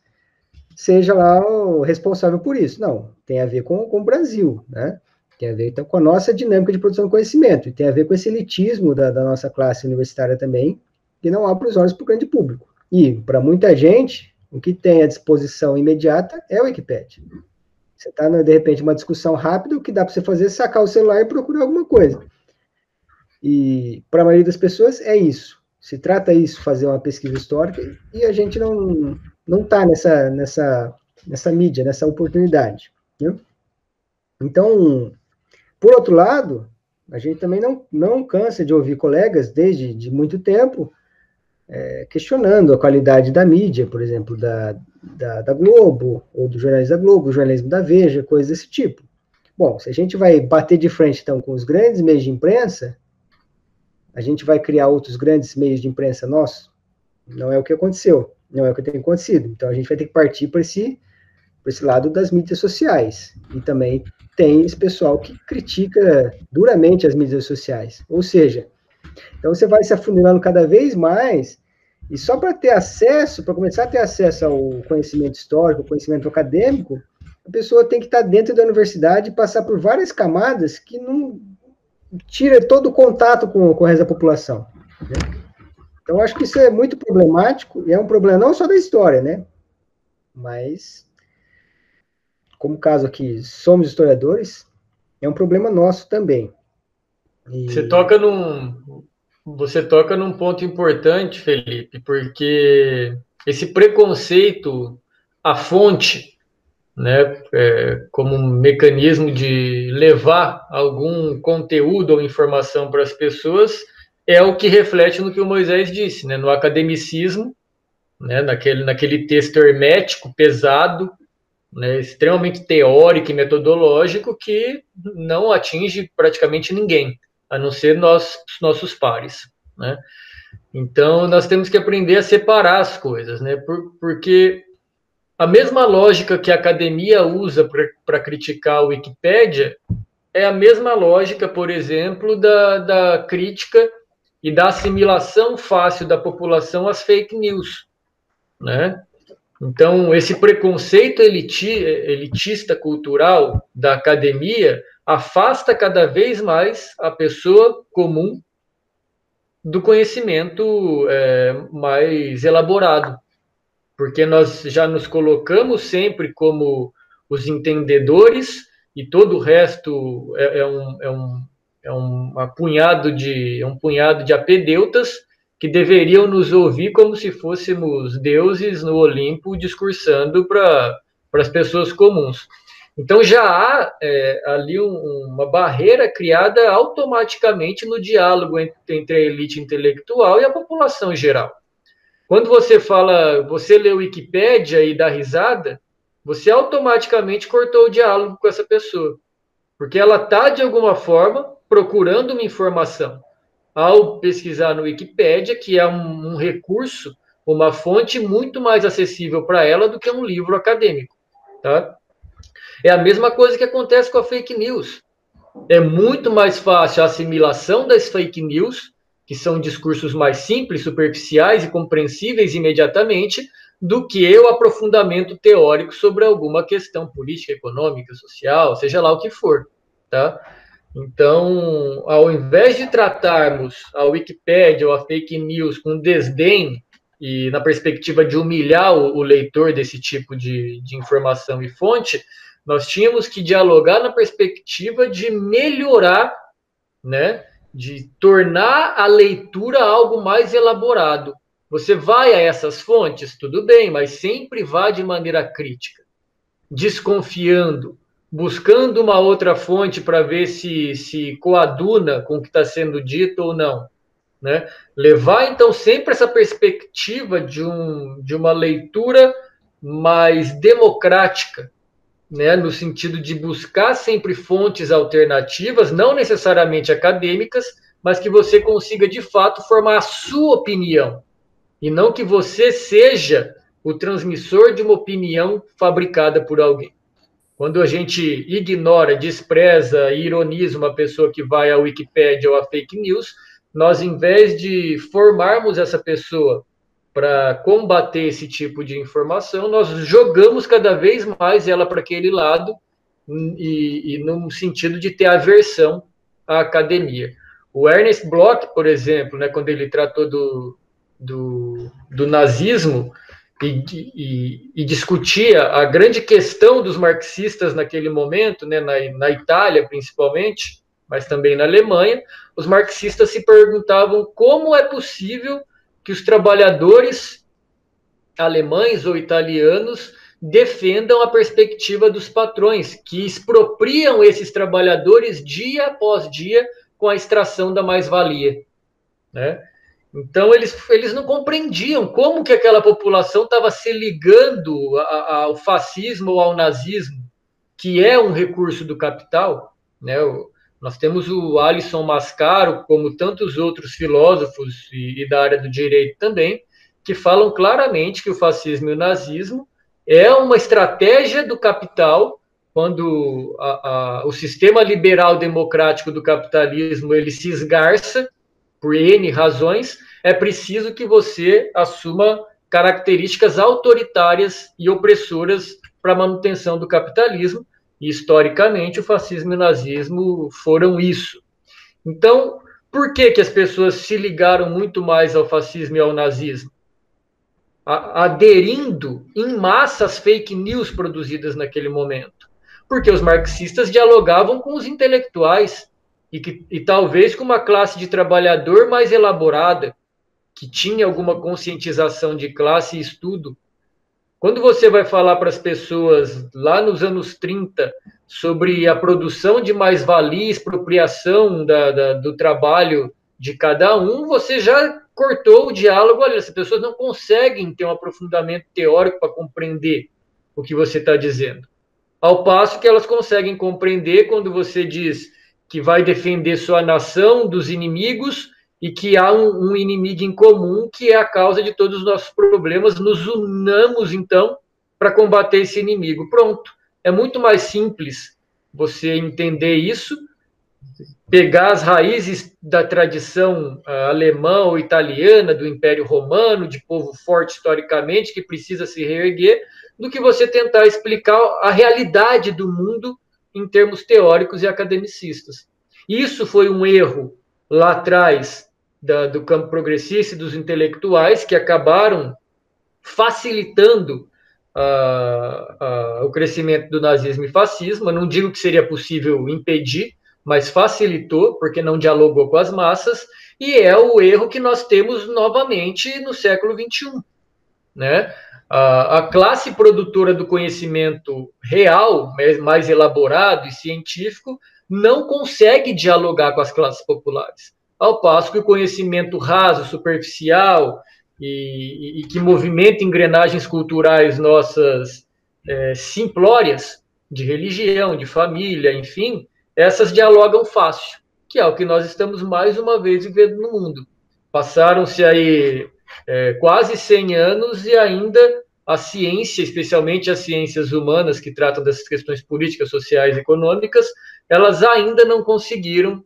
A: seja lá o responsável por isso. Não, tem a ver com o Brasil, Tem a ver, então, com a nossa dinâmica de produção de conhecimento, e tem a ver com esse elitismo da nossa classe universitária também, que não abre os olhos para o grande público. E, para muita gente, o que tem à disposição imediata é o Wikipedia. Você está, de repente, uma discussão rápida, o que dá para você fazer é sacar o celular e procurar alguma coisa. E, para a maioria das pessoas, é isso. Se trata isso, fazer uma pesquisa histórica, e a gente não está nessa mídia, nessa oportunidade. Né? Então, por outro lado, a gente também não cansa de ouvir colegas, desde muito tempo, questionando a qualidade da mídia, por exemplo, da Globo, ou do jornalismo da Globo, jornalismo da Veja, coisas desse tipo. Bom, se a gente vai bater de frente, então, com os grandes meios de imprensa, a gente vai criar outros grandes meios de imprensa nossos? Não é o que aconteceu, não é o que tem acontecido. Então, a gente vai ter que partir para esse lado das mídias sociais. E também tem esse pessoal que critica duramente as mídias sociais. Ou seja, então você vai se afunilando cada vez mais, e só para ter acesso, para começar a ter acesso ao conhecimento histórico, ao conhecimento acadêmico, a pessoa tem que estar dentro da universidade e passar por várias camadas que não tira todo o contato com o resto da população. Né? Então, acho que isso é muito problemático, e é um problema não só da história, né? Mas, como caso aqui, somos historiadores, é um problema nosso também.
B: E... Você toca num ponto importante, Felipe, porque esse preconceito à fonte, né, como um mecanismo de levar algum conteúdo ou informação para as pessoas, é o que reflete no que o Moisés disse, né, no academicismo, né, naquele texto hermético, pesado, né, extremamente teórico e metodológico, que não atinge praticamente ninguém, a não ser nossos pares, né? Então, nós temos que aprender a separar as coisas, né? Porque a mesma lógica que a academia usa para criticar a Wikipédia é a mesma lógica, por exemplo, da crítica e da assimilação fácil da população às fake news, né? Então, esse preconceito elitista cultural da academia afasta cada vez mais a pessoa comum do conhecimento mais elaborado, porque nós já nos colocamos sempre como os entendedores e todo o resto é um punhado de apedeutas que deveriam nos ouvir como se fôssemos deuses no Olimpo discursando para as pessoas comuns. Então já há ali uma barreira criada automaticamente no diálogo entre a elite intelectual e a população em geral. Quando você lê o Wikipédia e dá risada, você automaticamente cortou o diálogo com essa pessoa, porque ela está, de alguma forma, procurando uma informação. Ao pesquisar no Wikipédia, que é um recurso, uma fonte muito mais acessível para ela do que um livro acadêmico. Tá? É a mesma coisa que acontece com a fake news. É muito mais fácil a assimilação das fake news, que são discursos mais simples, superficiais e compreensíveis imediatamente, do que o aprofundamento teórico sobre alguma questão política, econômica, social, seja lá o que for. Tá? Então, ao invés de tratarmos a Wikipédia ou a fake news com desdém e na perspectiva de humilhar o leitor desse tipo de informação e fonte, nós tínhamos que dialogar na perspectiva de melhorar, né, de tornar a leitura algo mais elaborado. Você vai a essas fontes, tudo bem, mas sempre vá de maneira crítica, desconfiando, buscando uma outra fonte para ver se coaduna com o que está sendo dito ou não. Né? Levar, então, sempre essa perspectiva de uma leitura mais democrática, né? No sentido de buscar sempre fontes alternativas, não necessariamente acadêmicas, mas que você consiga, de fato, formar a sua opinião, e não que você seja o transmissor de uma opinião fabricada por alguém. Quando a gente ignora, despreza e ironiza uma pessoa que vai à Wikipédia ou à fake news, nós, em vez de formarmos essa pessoa para combater esse tipo de informação, nós jogamos cada vez mais ela para aquele lado e no sentido de ter aversão à academia. O Ernest Bloch, por exemplo, né, quando ele tratou do nazismo e discutia a grande questão dos marxistas naquele momento, né, na Itália principalmente, mas também na Alemanha, os marxistas se perguntavam como é possível que os trabalhadores alemães ou italianos defendam a perspectiva dos patrões, que expropriam esses trabalhadores dia após dia com a extração da mais-valia, né? Então, eles não compreendiam como que aquela população estava se ligando ao fascismo ou ao nazismo, que é um recurso do capital, né? Nós temos o Alisson Mascaro, como tantos outros filósofos e da área do direito também, que falam claramente que o fascismo e o nazismo é uma estratégia do capital, quando o sistema liberal democrático do capitalismo ele se esgarça por N razões, é preciso que você assuma características autoritárias e opressoras para a manutenção do capitalismo, e historicamente o fascismo e o nazismo foram isso. Então, por que as pessoas se ligaram muito mais ao fascismo e ao nazismo? Aderindo em massa às fake news produzidas naquele momento. Porque os marxistas dialogavam com os intelectuais e talvez com uma classe de trabalhador mais elaborada, que tinha alguma conscientização de classe e estudo. Quando você vai falar para as pessoas lá nos anos 30 sobre a produção de mais-valia, expropriação do trabalho de cada um, você já cortou o diálogo. Olha, as pessoas não conseguem ter um aprofundamento teórico para compreender o que você está dizendo. Ao passo que elas conseguem compreender quando você diz que vai defender sua nação dos inimigos e que há um inimigo em comum que é a causa de todos os nossos problemas. Nos unamos, então, para combater esse inimigo. Pronto. É muito mais simples você entender isso, pegar as raízes da tradição alemã ou italiana, do Império Romano, de povo forte historicamente, que precisa se reerguer, do que você tentar explicar a realidade do mundo em termos teóricos e academicistas. Isso foi um erro lá atrás do campo progressista e dos intelectuais, que acabaram facilitando o crescimento do nazismo e fascismo. Eu não digo que seria possível impedir, mas facilitou, porque não dialogou com as massas, e é o erro que nós temos novamente no século XXI, né? A classe produtora do conhecimento real, mais elaborado e científico, não consegue dialogar com as classes populares, ao passo que o conhecimento raso, superficial e que movimenta engrenagens culturais nossas simplórias, de religião, de família, enfim, essas dialogam fácil, que é o que nós estamos mais uma vez vivendo no mundo. Passaram-se aí quase 100 anos e ainda a ciência, especialmente as ciências humanas que tratam dessas questões políticas, sociais e econômicas, elas ainda não conseguiram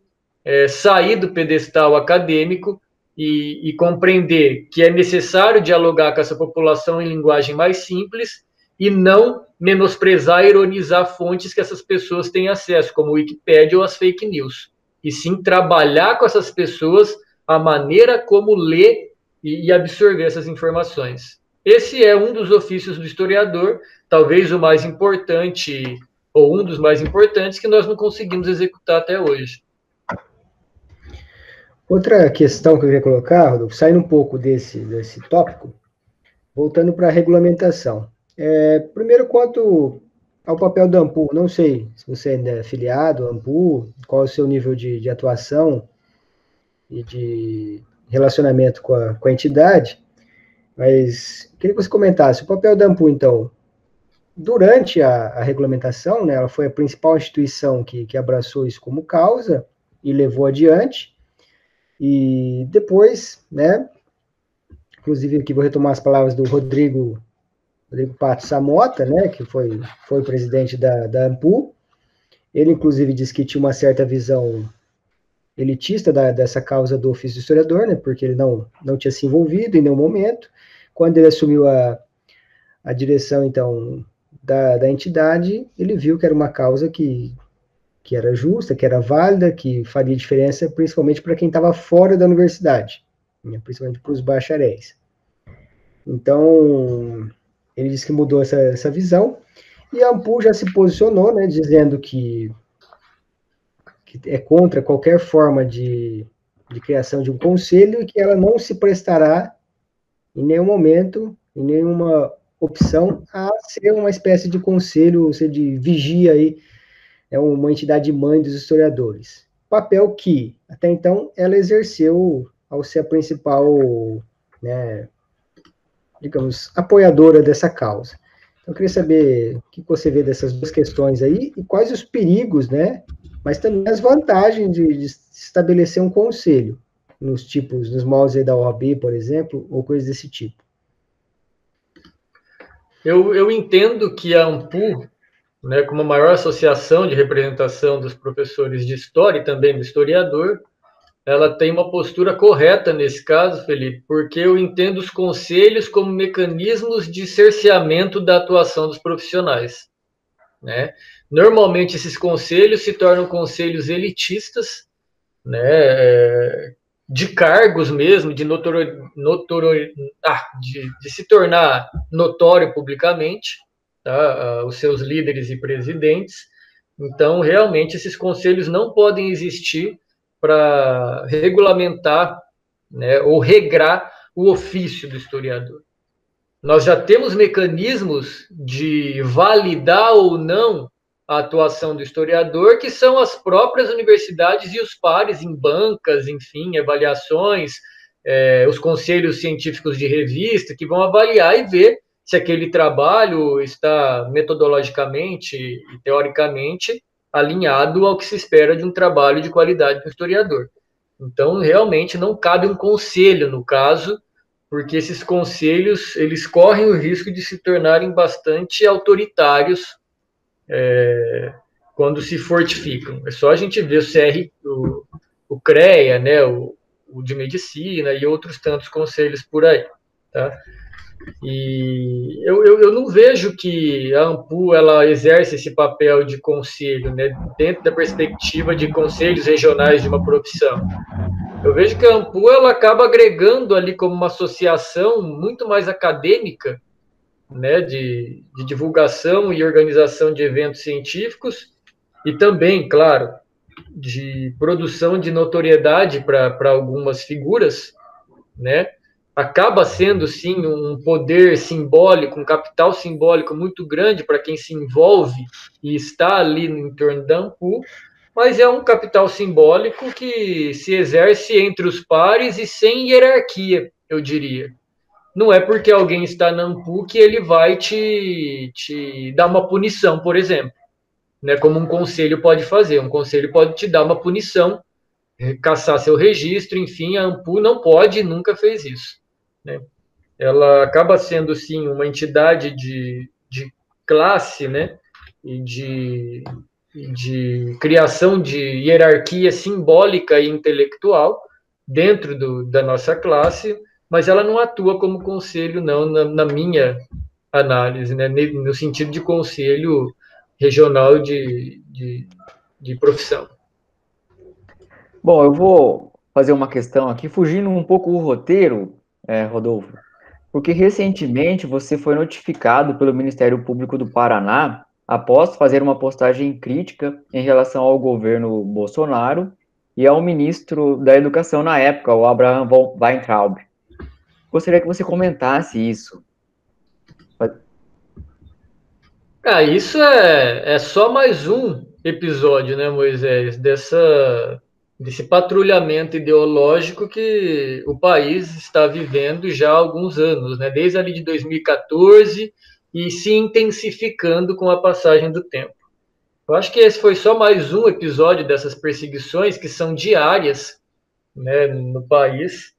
B: sair do pedestal acadêmico e compreender que é necessário dialogar com essa população em linguagem mais simples e não menosprezar e ironizar fontes que essas pessoas têm acesso, como o Wikipédia ou as fake news, e sim trabalhar com essas pessoas a maneira como ler e absorver essas informações. Esse é um dos ofícios do historiador, talvez o mais importante, ou um dos mais importantes, que nós não conseguimos executar até hoje.
A: Outra questão que eu queria colocar, Rodolfo, saindo um pouco desse tópico, voltando para a regulamentação. Primeiro, quanto ao papel da ANPUL, não sei se você ainda é filiado à ANPUL, qual é o seu nível de atuação e de relacionamento com a entidade, mas queria que você comentasse o papel da ANPUL, então, durante a regulamentação, né, ela foi a principal instituição que abraçou isso como causa e levou adiante, e depois, né, inclusive aqui vou retomar as palavras do Rodrigo Pato Samota, né, que foi o presidente da ANPUL. Ele, inclusive, disse que tinha uma certa visão elitista dessa causa do ofício do historiador, né, porque ele não tinha se envolvido em nenhum momento. Quando ele assumiu a direção, então, da entidade, ele viu que era uma causa que era justa, que era válida, que faria diferença principalmente para quem estava fora da universidade, né, principalmente para os bacharéis. Então, ele disse que mudou essa visão, e a Ampul já se posicionou, né, dizendo que é contra qualquer forma de criação de um conselho e que ela não se prestará em nenhum momento, em nenhuma opção, a ser uma espécie de conselho, ou seja, de vigia aí, é uma entidade mãe dos historiadores. Papel que, até então, ela exerceu ao ser a principal, né, digamos, apoiadora dessa causa. Então, eu queria saber o que você vê dessas duas questões aí e quais os perigos, né, mas também as vantagens de estabelecer um conselho nos moldes da OAB, por exemplo, ou coisas desse tipo.
B: Eu entendo que a Ampul, né, como a maior associação de representação dos professores de história e também do historiador, ela tem uma postura correta nesse caso, Felipe, porque eu entendo os conselhos como mecanismos de cerceamento da atuação dos profissionais, né? Normalmente esses conselhos se tornam conselhos elitistas, né, de cargos mesmo, de se tornar notório publicamente, tá, os seus líderes e presidentes. Então, realmente, esses conselhos não podem existir para regulamentar, né, ou regrar o ofício do historiador. Nós já temos mecanismos de validar ou não a atuação do historiador, que são as próprias universidades e os pares em bancas, enfim, avaliações, os conselhos científicos de revista, que vão avaliar e ver se aquele trabalho está metodologicamente e teoricamente alinhado ao que se espera de um trabalho de qualidade do historiador. Então, realmente, não cabe um conselho, no caso, porque esses conselhos, eles correm o risco de se tornarem bastante autoritários quando se fortificam. É só a gente ver o CREA, né, o de medicina e outros tantos conselhos por aí, tá? E eu não vejo que a Ampul ela exerce esse papel de conselho, né, dentro da perspectiva de conselhos regionais de uma profissão. Eu vejo que a Ampul ela acaba agregando ali como uma associação muito mais acadêmica, né, de divulgação e organização de eventos científicos e também, claro, de produção de notoriedade para algumas figuras, né? Acaba sendo, sim, um poder simbólico, um capital simbólico muito grande para quem se envolve e está ali no entorno da Ampul, mas é um capital simbólico que se exerce entre os pares e sem hierarquia, eu diria. Não é porque alguém está na Ampul que ele vai te dar uma punição, por exemplo, né? Como um conselho pode fazer. Um conselho pode te dar uma punição, caçar seu registro, enfim, a Ampul não pode, nunca fez isso, né? Ela acaba sendo, sim, uma entidade de classe, né? E de criação de hierarquia simbólica e intelectual dentro da nossa classe, mas ela não atua como conselho, não, na minha análise, né? No sentido de conselho regional de profissão.
C: Bom, eu vou fazer uma questão aqui, fugindo um pouco do roteiro, Rodolfo, porque recentemente você foi notificado pelo Ministério Público do Paraná após fazer uma postagem crítica em relação ao governo Bolsonaro e ao ministro da Educação na época, o Abraham Weintraub. Gostaria que você comentasse isso.
B: Isso é só mais um episódio, né, Moisés, desse patrulhamento ideológico que o país está vivendo já há alguns anos, né, desde ali de 2014 e se intensificando com a passagem do tempo. Eu acho que esse foi só mais um episódio dessas perseguições que são diárias, né, no país.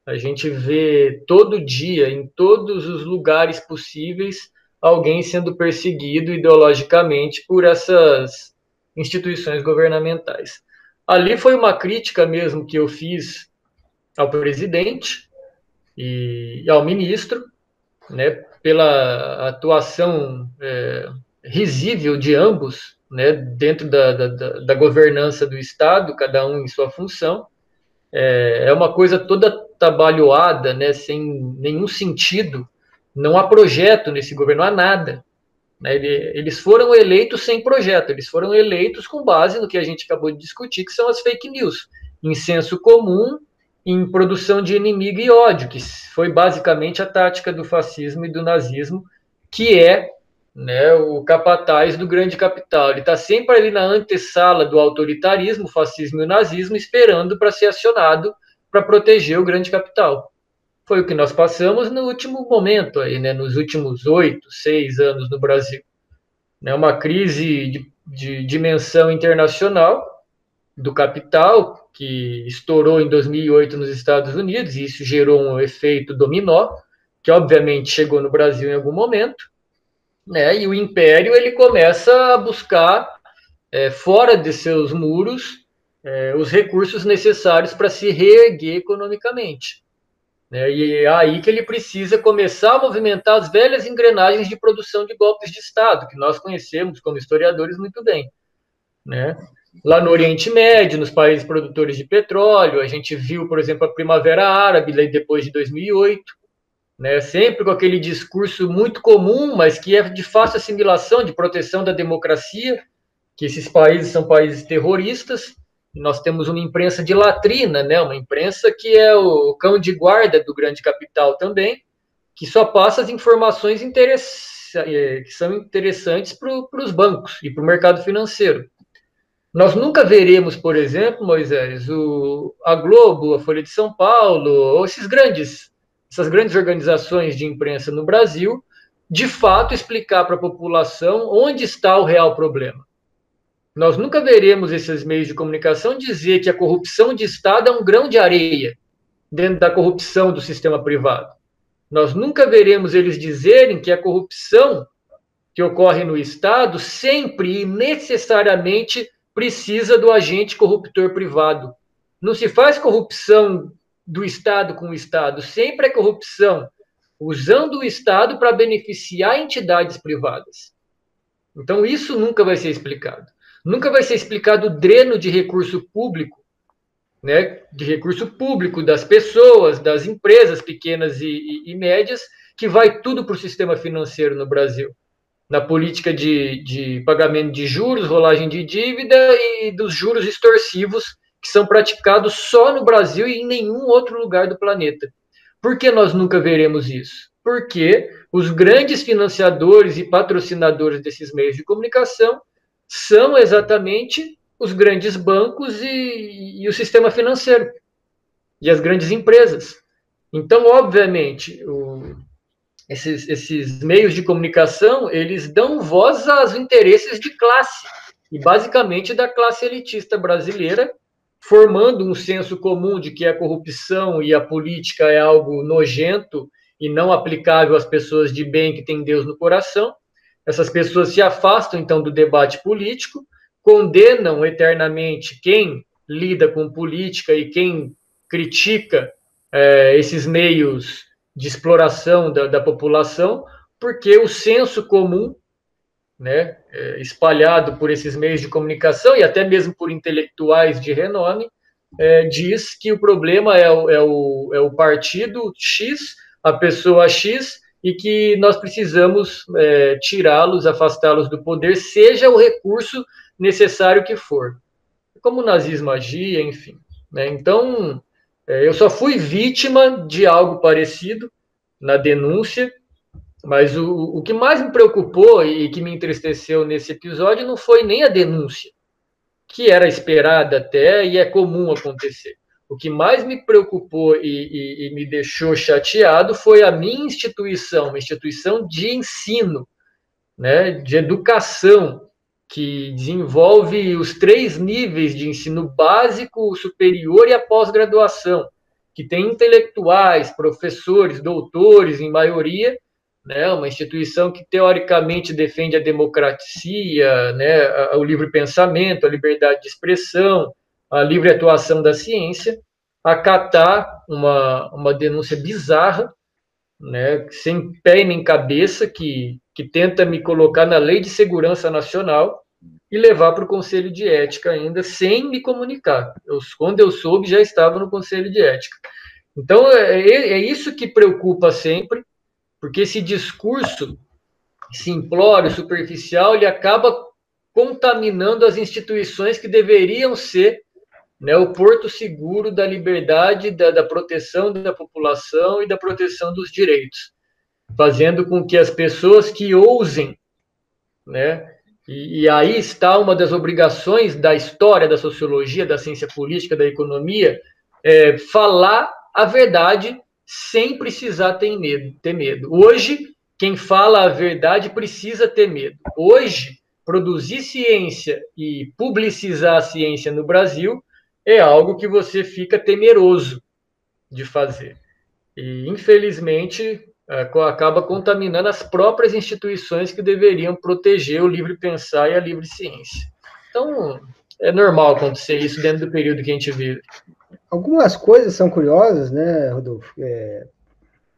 B: A gente vê todo dia, em todos os lugares possíveis, alguém sendo perseguido ideologicamente por essas instituições governamentais. Ali foi uma crítica mesmo que eu fiz ao presidente e ao ministro, né, pela atuação risível de ambos, né, dentro da governança do Estado, cada um em sua função. É uma coisa toda trabalhoada, né, sem nenhum sentido. Não há projeto nesse governo, não há nada. Né? Eles foram eleitos sem projeto, eles foram eleitos com base no que a gente acabou de discutir, que são as fake news, em senso comum, em produção de inimigo e ódio, que foi basicamente a tática do fascismo e do nazismo, que é, né, o capataz do grande capital. Ele está sempre ali na antessala do autoritarismo, o fascismo e o nazismo, esperando para ser acionado para proteger o grande capital. Foi o que nós passamos no último momento, aí, né, nos últimos 8, 6 anos no Brasil. Né, uma crise de dimensão internacional do capital, que estourou em 2008 nos Estados Unidos, e isso gerou um efeito dominó, que obviamente chegou no Brasil em algum momento, né, e o império ele começa a buscar, fora de seus muros, os recursos necessários para se reerguer economicamente. E é aí que ele precisa começar a movimentar as velhas engrenagens de produção de golpes de Estado, que nós conhecemos como historiadores muito bem. Né? Lá no Oriente Médio, nos países produtores de petróleo, a gente viu, por exemplo, a Primavera Árabe, depois de 2008, né? Sempre com aquele discurso muito comum, mas que é de fácil assimilação, de proteção da democracia, que esses países são países terroristas. Nós temos uma imprensa de latrina, né? Uma imprensa que é o cão de guarda do grande capital também, que só passa as informações que são interessantes para os bancos e para o mercado financeiro. Nós nunca veremos, por exemplo, Moisés, a Globo, a Folha de São Paulo, ou essas grandes organizações de imprensa no Brasil, de fato explicar para a população onde está o real problema. Nós nunca veremos esses meios de comunicação dizer que a corrupção de Estado é um grão de areia dentro da corrupção do sistema privado. Nós nunca veremos eles dizerem que a corrupção que ocorre no Estado sempre e necessariamente precisa do agente corruptor privado. Não se faz corrupção do Estado com o Estado, sempre é corrupção usando o Estado para beneficiar entidades privadas. Então, isso nunca vai ser explicado. Nunca vai ser explicado o dreno de recurso público, né, de recurso público das pessoas, das empresas pequenas e médias, que vai tudo para o sistema financeiro no Brasil. Na política de pagamento de juros, rolagem de dívida e dos juros extorsivos que são praticados só no Brasil e em nenhum outro lugar do planeta. Por que nós nunca veremos isso? Porque os grandes financiadores e patrocinadores desses meios de comunicação são exatamente os grandes bancos e o sistema financeiro e as grandes empresas. Então, obviamente, esses meios de comunicação, eles dão voz aos interesses de classe, e basicamente da classe elitista brasileira, formando um senso comum de que a corrupção e a política é algo nojento e não aplicável às pessoas de bem que têm Deus no coração. Essas pessoas se afastam, então, do debate político, condenam eternamente quem lida com política e quem critica esses meios de exploração da população, porque o senso comum, né, espalhado por esses meios de comunicação e até mesmo por intelectuais de renome, diz que o problema é o partido X, a pessoa X, e que nós precisamos tirá-los, afastá-los do poder, seja o recurso necessário que for. Como o nazismo agia, enfim. Né? Então, eu só fui vítima de algo parecido na denúncia, mas o que mais me preocupou e que me entristeceu nesse episódio não foi nem a denúncia, que era esperada até e é comum acontecer. O que mais me preocupou e me deixou chateado foi a minha instituição, uma instituição de ensino, né, de educação, que desenvolve os 3 níveis de ensino básico, o superior e a pós-graduação, que tem intelectuais, professores, doutores, em maioria, né, uma instituição que teoricamente defende a democracia, né, o livre pensamento, a liberdade de expressão, a livre atuação da ciência, acatar uma denúncia bizarra, né, sem pé nem cabeça, que tenta me colocar na Lei de Segurança Nacional e levar para o Conselho de Ética ainda, sem me comunicar. Quando eu soube, já estava no Conselho de Ética. Então, é isso que preocupa sempre, porque esse discurso simplório, superficial, ele acaba contaminando as instituições que deveriam ser, né, o porto seguro da liberdade, da proteção da população e da proteção dos direitos, fazendo com que as pessoas que ousem, né, e aí está uma das obrigações da história, da sociologia, da ciência política, da economia, falar a verdade sem precisar ter medo. Hoje, quem fala a verdade precisa ter medo. Hoje, produzir ciência e publicizar a ciência no Brasil é algo que você fica temeroso de fazer. E, infelizmente, acaba contaminando as próprias instituições que deveriam proteger o livre pensar e a livre ciência. Então, é normal acontecer isso dentro do período que a gente vive.
A: Algumas coisas são né, Rodolfo?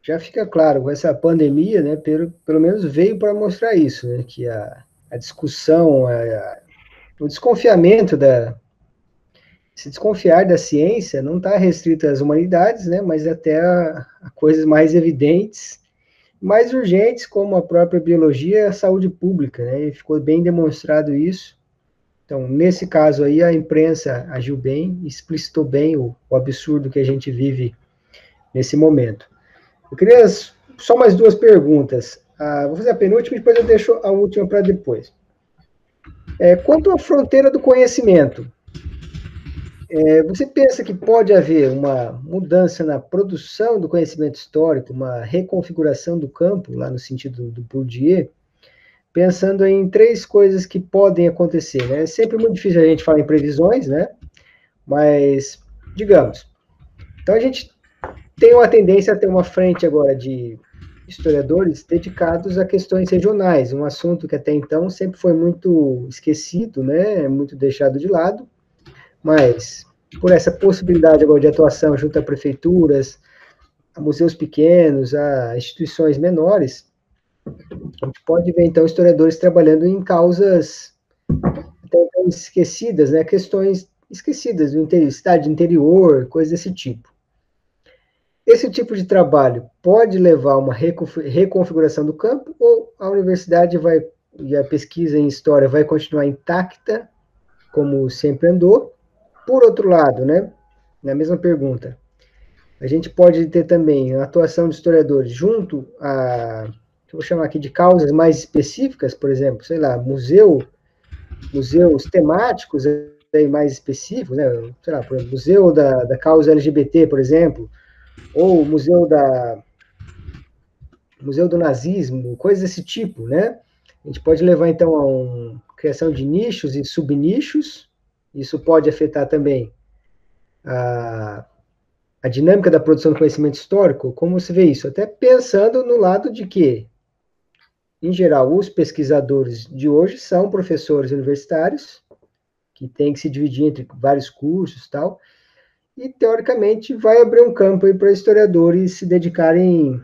A: Já fica claro, essa pandemia, né, pelo menos veio para mostrar isso, né, que a discussão, o desconfiamento se desconfiar da ciência não está restrito às humanidades, né, mas até a coisas mais evidentes, mais urgentes, como a própria biologia e a saúde pública, né, e ficou bem demonstrado isso. Então, nesse caso aí, a imprensa agiu bem, explicitou bem o absurdo que a gente vive nesse momento. Eu queria só mais duas perguntas. Vou fazer a penúltima e depois eu deixo a última para depois. Quanto à fronteira do conhecimento, você pensa que pode haver uma mudança na produção do conhecimento histórico, uma reconfiguração do campo, lá no sentido do Bourdieu, pensando em três coisas que podem acontecer, né? É sempre muito difícil a gente falar em previsões, né? Mas, digamos, então a gente tem uma tendência a ter uma frente agora de historiadores dedicados a questões regionais, um assunto que até então sempre foi muito esquecido, né? Muito deixado de lado, mas por essa possibilidade agora de atuação junto a prefeituras, a museus pequenos, a instituições menores, a gente pode ver, então, historiadores trabalhando em causas até então esquecidas, né? Questões esquecidas do interior, cidade interior, coisas desse tipo. Esse tipo de trabalho pode levar a uma reconfiguração do campo ou a universidade e a pesquisa em história vai continuar intacta, como sempre andou? Por outro lado, né, na mesma pergunta, a gente pode ter também a atuação de historiadores junto a, que eu vou chamar aqui de causas mais específicas, por exemplo, sei lá, museus temáticos aí mais específicos, né, sei lá, por exemplo, museu da causa LGBT, por exemplo, ou museu do nazismo, coisas desse tipo, né? A gente pode levar, então, a uma criação de nichos e subnichos, isso pode afetar também a dinâmica da produção do conhecimento histórico. Como você vê isso? Até pensando no lado de que, em geral, os pesquisadores de hoje são professores universitários, que têm que se dividir entre vários cursos e tal, e, teoricamente, vai abrir um campo aí para historiadores se dedicarem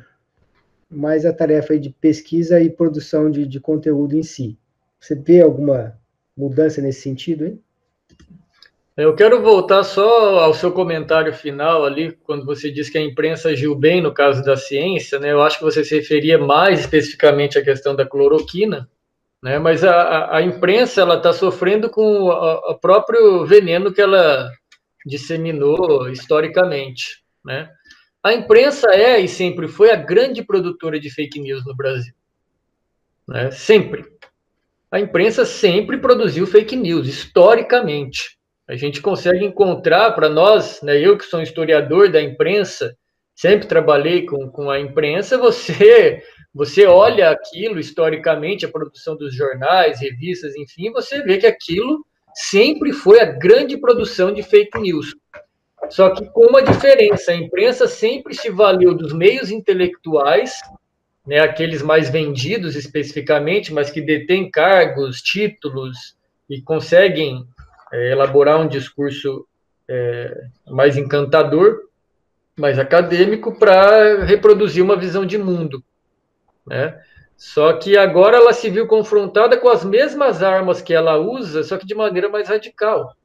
A: mais à tarefa aí de pesquisa e produção de conteúdo em si. Você vê alguma mudança nesse sentido, hein?
B: Eu quero voltar só ao seu comentário final ali, quando você disse que a imprensa agiu bem no caso da ciência, né? Eu acho que você se referia mais especificamente à questão da cloroquina, né? Mas a imprensa ela está sofrendo com o próprio veneno que ela disseminou historicamente, né? A imprensa é e sempre foi a grande produtora de fake news no Brasil, né? Sempre. A imprensa sempre produziu fake news, historicamente. A gente consegue encontrar para nós, né, eu que sou um historiador da imprensa, sempre trabalhei com a imprensa, você olha aquilo historicamente, a produção dos jornais, revistas, enfim, você vê que aquilo sempre foi a grande produção de fake news. Só que com uma diferença, a imprensa sempre se valeu dos meios intelectuais, né, aqueles mais vendidos especificamente, mas que detêm cargos, títulos e conseguem elaborar um discurso mais encantador, mais acadêmico, para reproduzir uma visão de mundo, né? Só que agora ela se viu confrontada com as mesmas armas que ela usa, só que de maneira mais radical,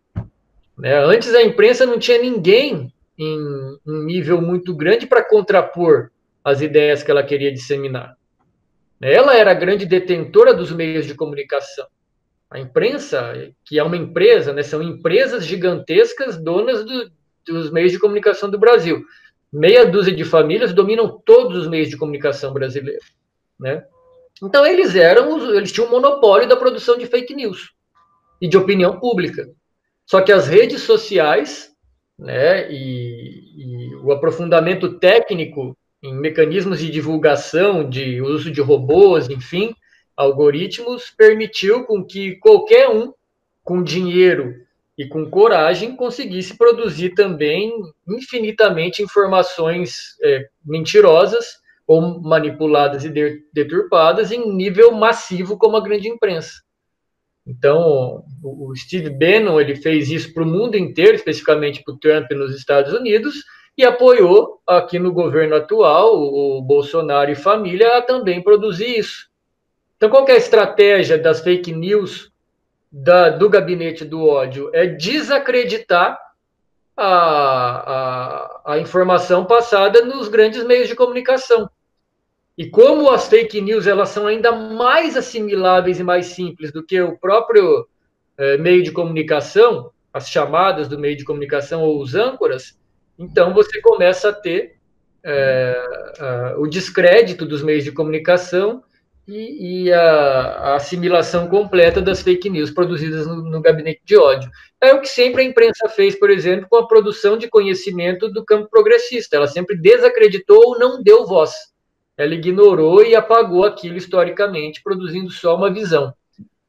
B: né? Antes a imprensa não tinha ninguém em um nível muito grande para contrapor as ideias que ela queria disseminar. Ela era a grande detentora dos meios de comunicação. A imprensa, que é uma empresa, né, são empresas gigantescas donas dos meios de comunicação do Brasil. Meia dúzia de famílias dominam todos os meios de comunicação brasileiros, né? Então eles tinham um monopólio da produção de fake news e de opinião pública. Só que as redes sociais, né, e o aprofundamento técnico em mecanismos de divulgação, de uso de robôs, enfim, algoritmos, permitiu com que qualquer um com dinheiro e com coragem conseguisse produzir também infinitamente informações mentirosas ou manipuladas e deturpadas em nível massivo como a grande imprensa. Então, o Steve Bannon ele fez isso para o mundo inteiro, especificamente para o Trump nos Estados Unidos, e apoiou aqui no governo atual, o Bolsonaro e família, a também produzir isso. Então, qual que é a estratégia das fake news do gabinete do ódio? É desacreditar a informação passada nos grandes meios de comunicação. E como as fake news elas são ainda mais assimiláveis e mais simples do que o próprio meio de comunicação, as chamadas do meio de comunicação ou os âncoras, então você começa a ter o descrédito dos meios de comunicação e a assimilação completa das fake news produzidas no gabinete de ódio. É o que sempre a imprensa fez, por exemplo, com a produção de conhecimento do campo progressista. Ela sempre desacreditou ou não deu voz. Ela ignorou e apagou aquilo historicamente, produzindo só uma visão.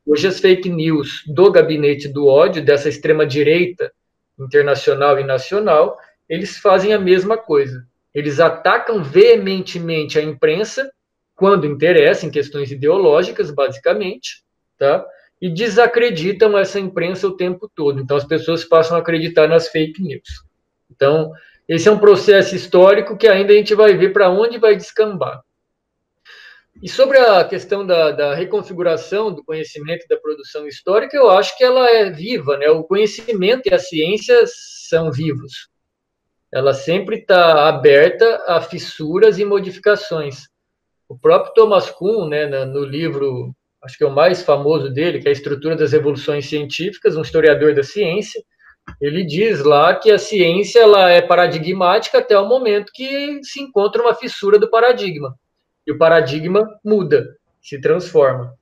B: Hoje as fake news do gabinete do ódio, dessa extrema-direita internacional e nacional, eles fazem a mesma coisa. Eles atacam veementemente a imprensa, quando interessa, em questões ideológicas, basicamente, tá? E desacreditam essa imprensa o tempo todo. Então as pessoas passam a acreditar nas fake news. Então, esse é um processo histórico que ainda a gente vai ver para onde vai descambar. E sobre a questão da reconfiguração do conhecimento e da produção histórica, eu acho que ela é viva, né? O conhecimento e a ciência são vivos. Ela sempre está aberta a fissuras e modificações. O próprio Thomas Kuhn, né, no livro, acho que é o mais famoso dele, que é a Estrutura das Revoluções Científicas, um historiador da ciência, ele diz lá que a ciência ela é paradigmática até o momento que se encontra uma fissura do paradigma. E o paradigma muda, se transforma.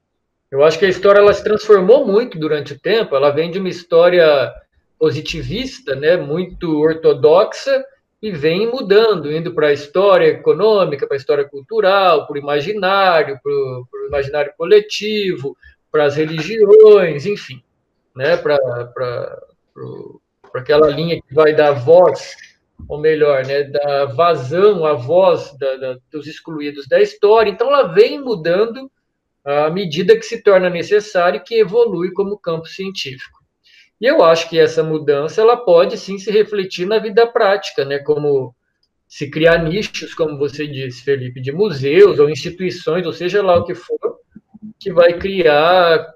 B: Eu acho que a história ela se transformou muito durante o tempo, ela vem de uma história positivista, né, muito ortodoxa, e vem mudando, indo para a história econômica, para a história cultural, para o imaginário coletivo, para as religiões, enfim, né, para aquela linha que vai dar voz, ou melhor, né, dar vazão à voz dos excluídos da história. Então, ela vem mudando à medida que se torna necessário e que evolui como campo científico. E eu acho que essa mudança ela pode sim se refletir na vida prática, né, como se criar nichos, como você disse, Felipe, de museus ou instituições, ou seja lá o que for, que vai criar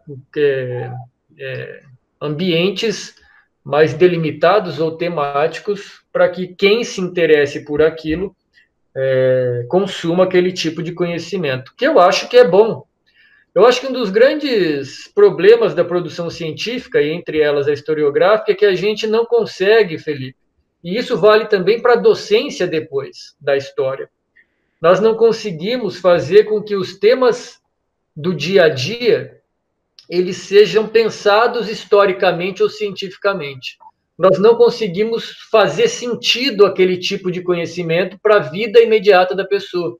B: ambientes mais delimitados ou temáticos para que quem se interesse por aquilo consuma aquele tipo de conhecimento, que eu acho que é bom. Eu acho que um dos grandes problemas da produção científica, e entre elas a historiográfica, é que a gente não consegue, Felipe, e isso vale também para a docência depois da história. Nós não conseguimos fazer com que os temas do dia a dia eles sejam pensados historicamente ou cientificamente. Nós não conseguimos fazer sentido aquele tipo de conhecimento para a vida imediata da pessoa.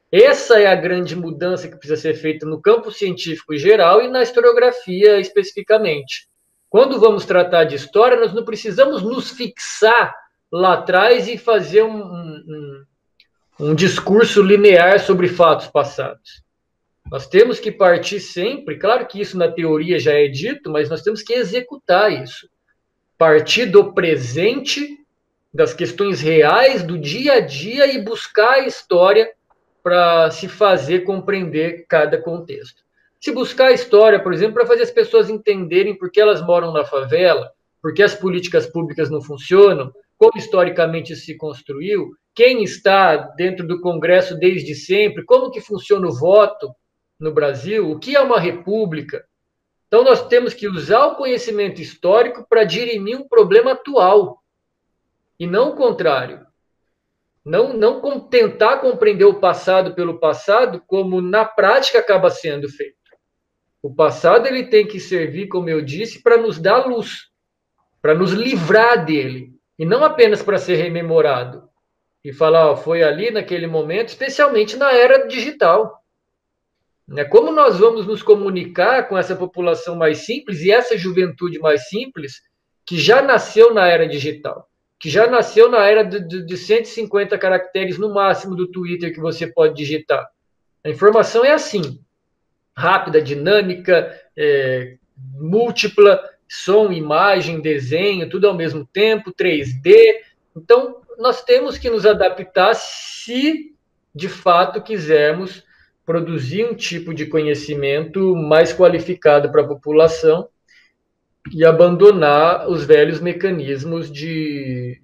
B: Essa é a grande mudança que precisa ser feita no campo científico geral e na historiografia especificamente. Quando vamos tratar de história, nós não precisamos nos fixar lá atrás e fazer um discurso linear sobre fatos passados. Nós temos que partir sempre, claro que isso na teoria já é dito, mas nós temos que executar isso. Partir do presente das questões reais do dia a dia e buscar a história para se fazer compreender cada contexto. Se buscar a história, por exemplo, para fazer as pessoas entenderem por que elas moram na favela, por que as políticas públicas não funcionam, como historicamente isso se construiu, quem está dentro do Congresso desde sempre, como que funciona o voto no Brasil, o que é uma república. Então, nós temos que usar o conhecimento histórico para dirimir um problema atual, e não o contrário. Não tentar compreender o passado pelo passado, como na prática acaba sendo feito. O passado ele tem que servir, como eu disse, para nos dar luz, para nos livrar dele, e não apenas para ser rememorado. E falar, ó, foi ali naquele momento, especialmente na era digital. Como nós vamos nos comunicar com essa população mais simples e essa juventude mais simples que já nasceu na era digital, que já nasceu na era de 150 caracteres no máximo do Twitter que você pode digitar. A informação é assim, rápida, dinâmica, múltipla, som, imagem, desenho, tudo ao mesmo tempo, 3D. Então, nós temos que nos adaptar se, de fato, quisermos produzir um tipo de conhecimento mais qualificado para a população e abandonar os velhos mecanismos de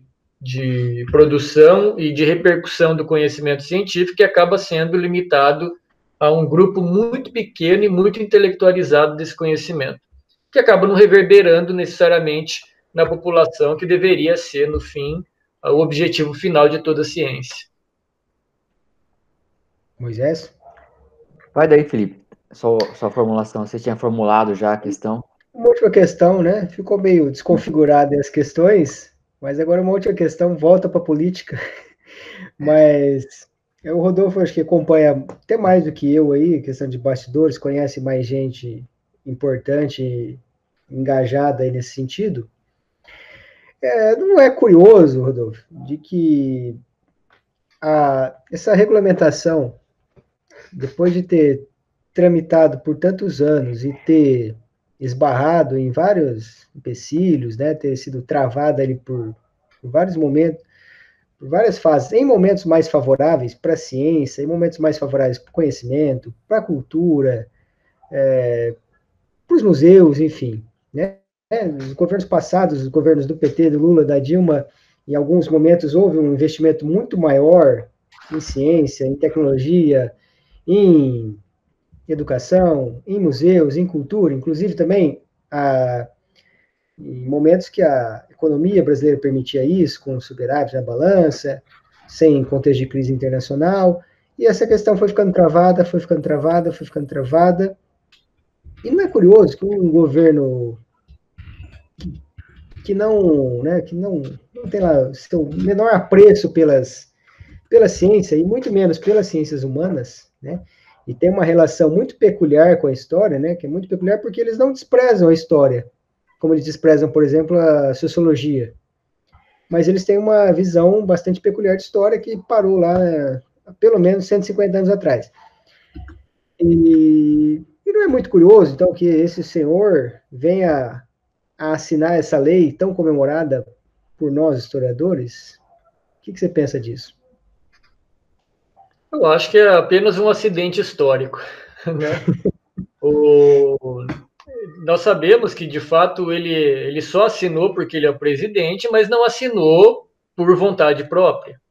B: produção e de repercussão do conhecimento científico, que acaba sendo limitado a um grupo muito pequeno e muito intelectualizado desse conhecimento, que acaba não reverberando necessariamente na população, que deveria ser, no fim, o objetivo final de toda a ciência.
A: Moisés?
C: Vai daí, Felipe. Sua formulação, você tinha formulado já a questão?
A: Uma última questão, né? Ficou meio desconfigurada as questões, mas agora uma última questão volta para a política. Mas o Rodolfo, acho que acompanha até mais do que eu aí, questão de bastidores, conhece mais gente importante, engajada aí nesse sentido. Não é curioso, Rodolfo, de que essa regulamentação, depois de ter tramitado por tantos anos e ter esbarrado em vários empecilhos, né, ter sido travada ali por vários momentos, por várias fases, em momentos mais favoráveis para a ciência, em momentos mais favoráveis para o conhecimento, para a cultura, para os museus, enfim, né? Os governos passados, os governos do PT, do Lula, da Dilma, em alguns momentos houve um investimento muito maior em ciência, em tecnologia, em educação, em museus, em cultura, inclusive também em momentos que a economia brasileira permitia isso, com superávit na balança, sem contexto de crise internacional, e essa questão foi ficando travada, foi ficando travada, foi ficando travada. E não é curioso que um governo que não tem lá o seu menor apreço pela ciência, e muito menos pelas ciências humanas, né? E tem uma relação muito peculiar com a história, né? Que é muito peculiar porque eles não desprezam a história, como eles desprezam, por exemplo, a sociologia. Mas eles têm uma visão bastante peculiar de história que parou lá há pelo menos 150 anos atrás. E não é muito curioso, então, que esse senhor venha a assinar essa lei tão comemorada por nós, historiadores? O que você pensa disso?
B: Eu acho que é apenas um acidente histórico, né? Nós sabemos que, de fato, ele só assinou porque ele é o presidente, mas não assinou por vontade própria.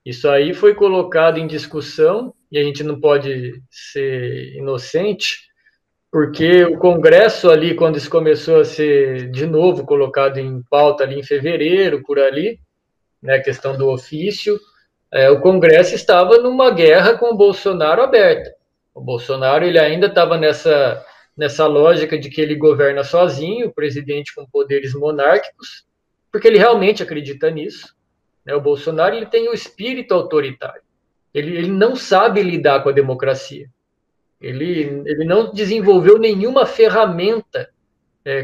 B: Isso aí foi colocado em discussão, e a gente não pode ser inocente, porque o Congresso ali, quando isso começou a ser, de novo, colocado em pauta ali em fevereiro, por ali, né, a questão do ofício, o Congresso estava numa guerra com o Bolsonaro aberta. O Bolsonaro ele ainda estava nessa lógica de que ele governa sozinho, o presidente com poderes monárquicos, porque ele realmente acredita nisso. O Bolsonaro ele tem o espírito autoritário. Ele não sabe lidar com a democracia. Ele não desenvolveu nenhuma ferramenta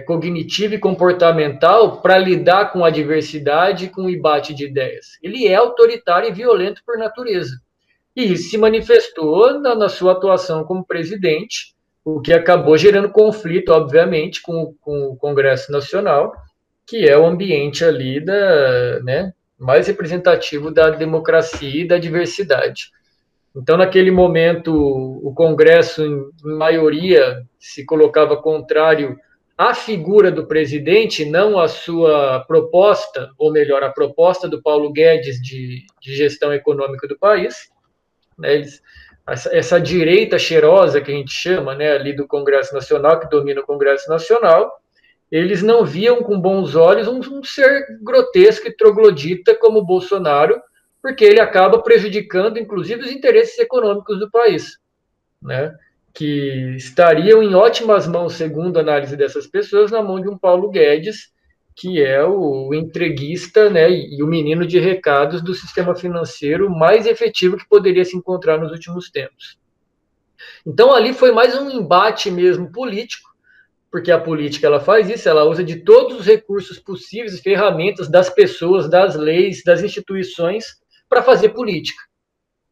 B: cognitiva e comportamental para lidar com a diversidade e com o embate de ideias. Ele é autoritário e violento por natureza. E isso se manifestou na sua atuação como presidente, o que acabou gerando conflito, obviamente, com o Congresso Nacional, que é o ambiente ali mais representativo da democracia e da diversidade. Então, naquele momento, o Congresso, em maioria, se colocava contrário à figura do presidente, não à sua proposta, ou melhor, a proposta do Paulo Guedes de gestão econômica do país. Né, essa direita cheirosa que a gente chama, né, ali do Congresso Nacional, que domina o Congresso Nacional, eles não viam com bons olhos um ser grotesco e troglodita como o Bolsonaro, porque ele acaba prejudicando, inclusive, os interesses econômicos do país, né? Que estariam em ótimas mãos, segundo a análise dessas pessoas, na mão de um Paulo Guedes, que é o entreguista, né, e o menino de recados do sistema financeiro mais efetivo que poderia se encontrar nos últimos tempos. Então, ali foi mais um embate mesmo político, porque a política ela faz isso, ela usa de todos os recursos possíveis, ferramentas das pessoas, das leis, das instituições, para fazer política.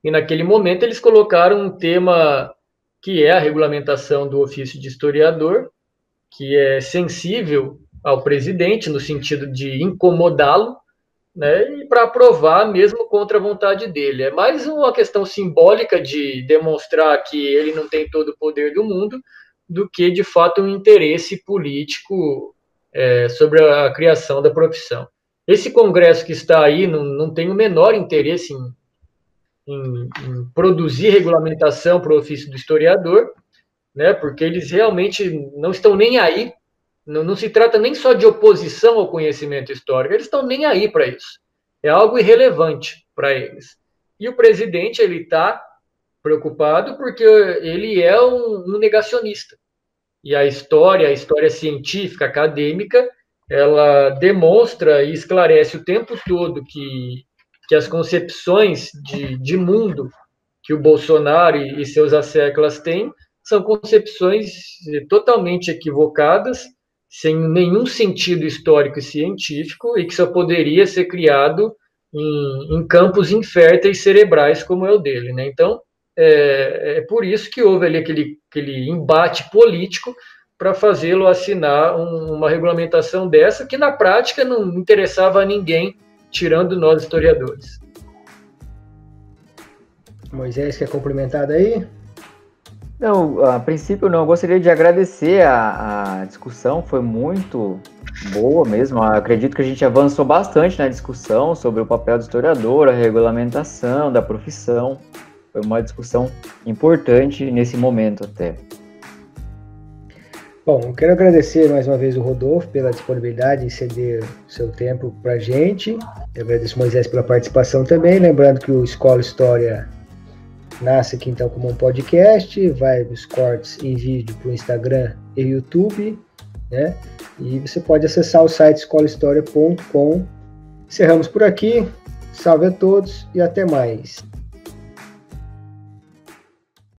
B: E naquele momento eles colocaram um tema que é a regulamentação do ofício de historiador, que é sensível ao presidente, no sentido de incomodá-lo, né, e para aprovar mesmo contra a vontade dele. É mais uma questão simbólica de demonstrar que ele não tem todo o poder do mundo, do que, de fato, um interesse político sobre a criação da profissão. Esse Congresso que está aí não tem o menor interesse em produzir regulamentação para o ofício do historiador, né, porque eles realmente não estão nem aí, não se trata nem só de oposição ao conhecimento histórico, eles estão nem aí para isso. É algo irrelevante para eles. E o presidente ele está preocupado porque ele é um negacionista. E a história científica, acadêmica, ela demonstra e esclarece o tempo todo que as concepções de mundo que o Bolsonaro e seus asseclas têm são concepções totalmente equivocadas, sem nenhum sentido histórico e científico, e que só poderia ser criado em campos inférteis cerebrais como é o dele. Né? Então, é por isso que houve ali aquele embate político para fazê-lo assinar uma regulamentação dessa, que na prática não interessava a ninguém, tirando nós historiadores.
A: Moisés, quer complementar daí?
C: Não, a princípio não. Eu gostaria de agradecer a discussão, foi muito boa mesmo. Eu acredito que a gente avançou bastante na discussão sobre o papel do historiador, a regulamentação da profissão. Foi uma discussão importante nesse momento até.
A: Bom, eu quero agradecer mais uma vez o Rodolfo pela disponibilidade em ceder o seu tempo para a gente. Eu agradeço o Moisés pela participação também. Lembrando que o Escola História nasce aqui então como um podcast, vai os cortes em vídeo para o Instagram e YouTube, né? E você pode acessar o site escolahistoria.com. Encerramos por aqui. Salve a todos e até mais.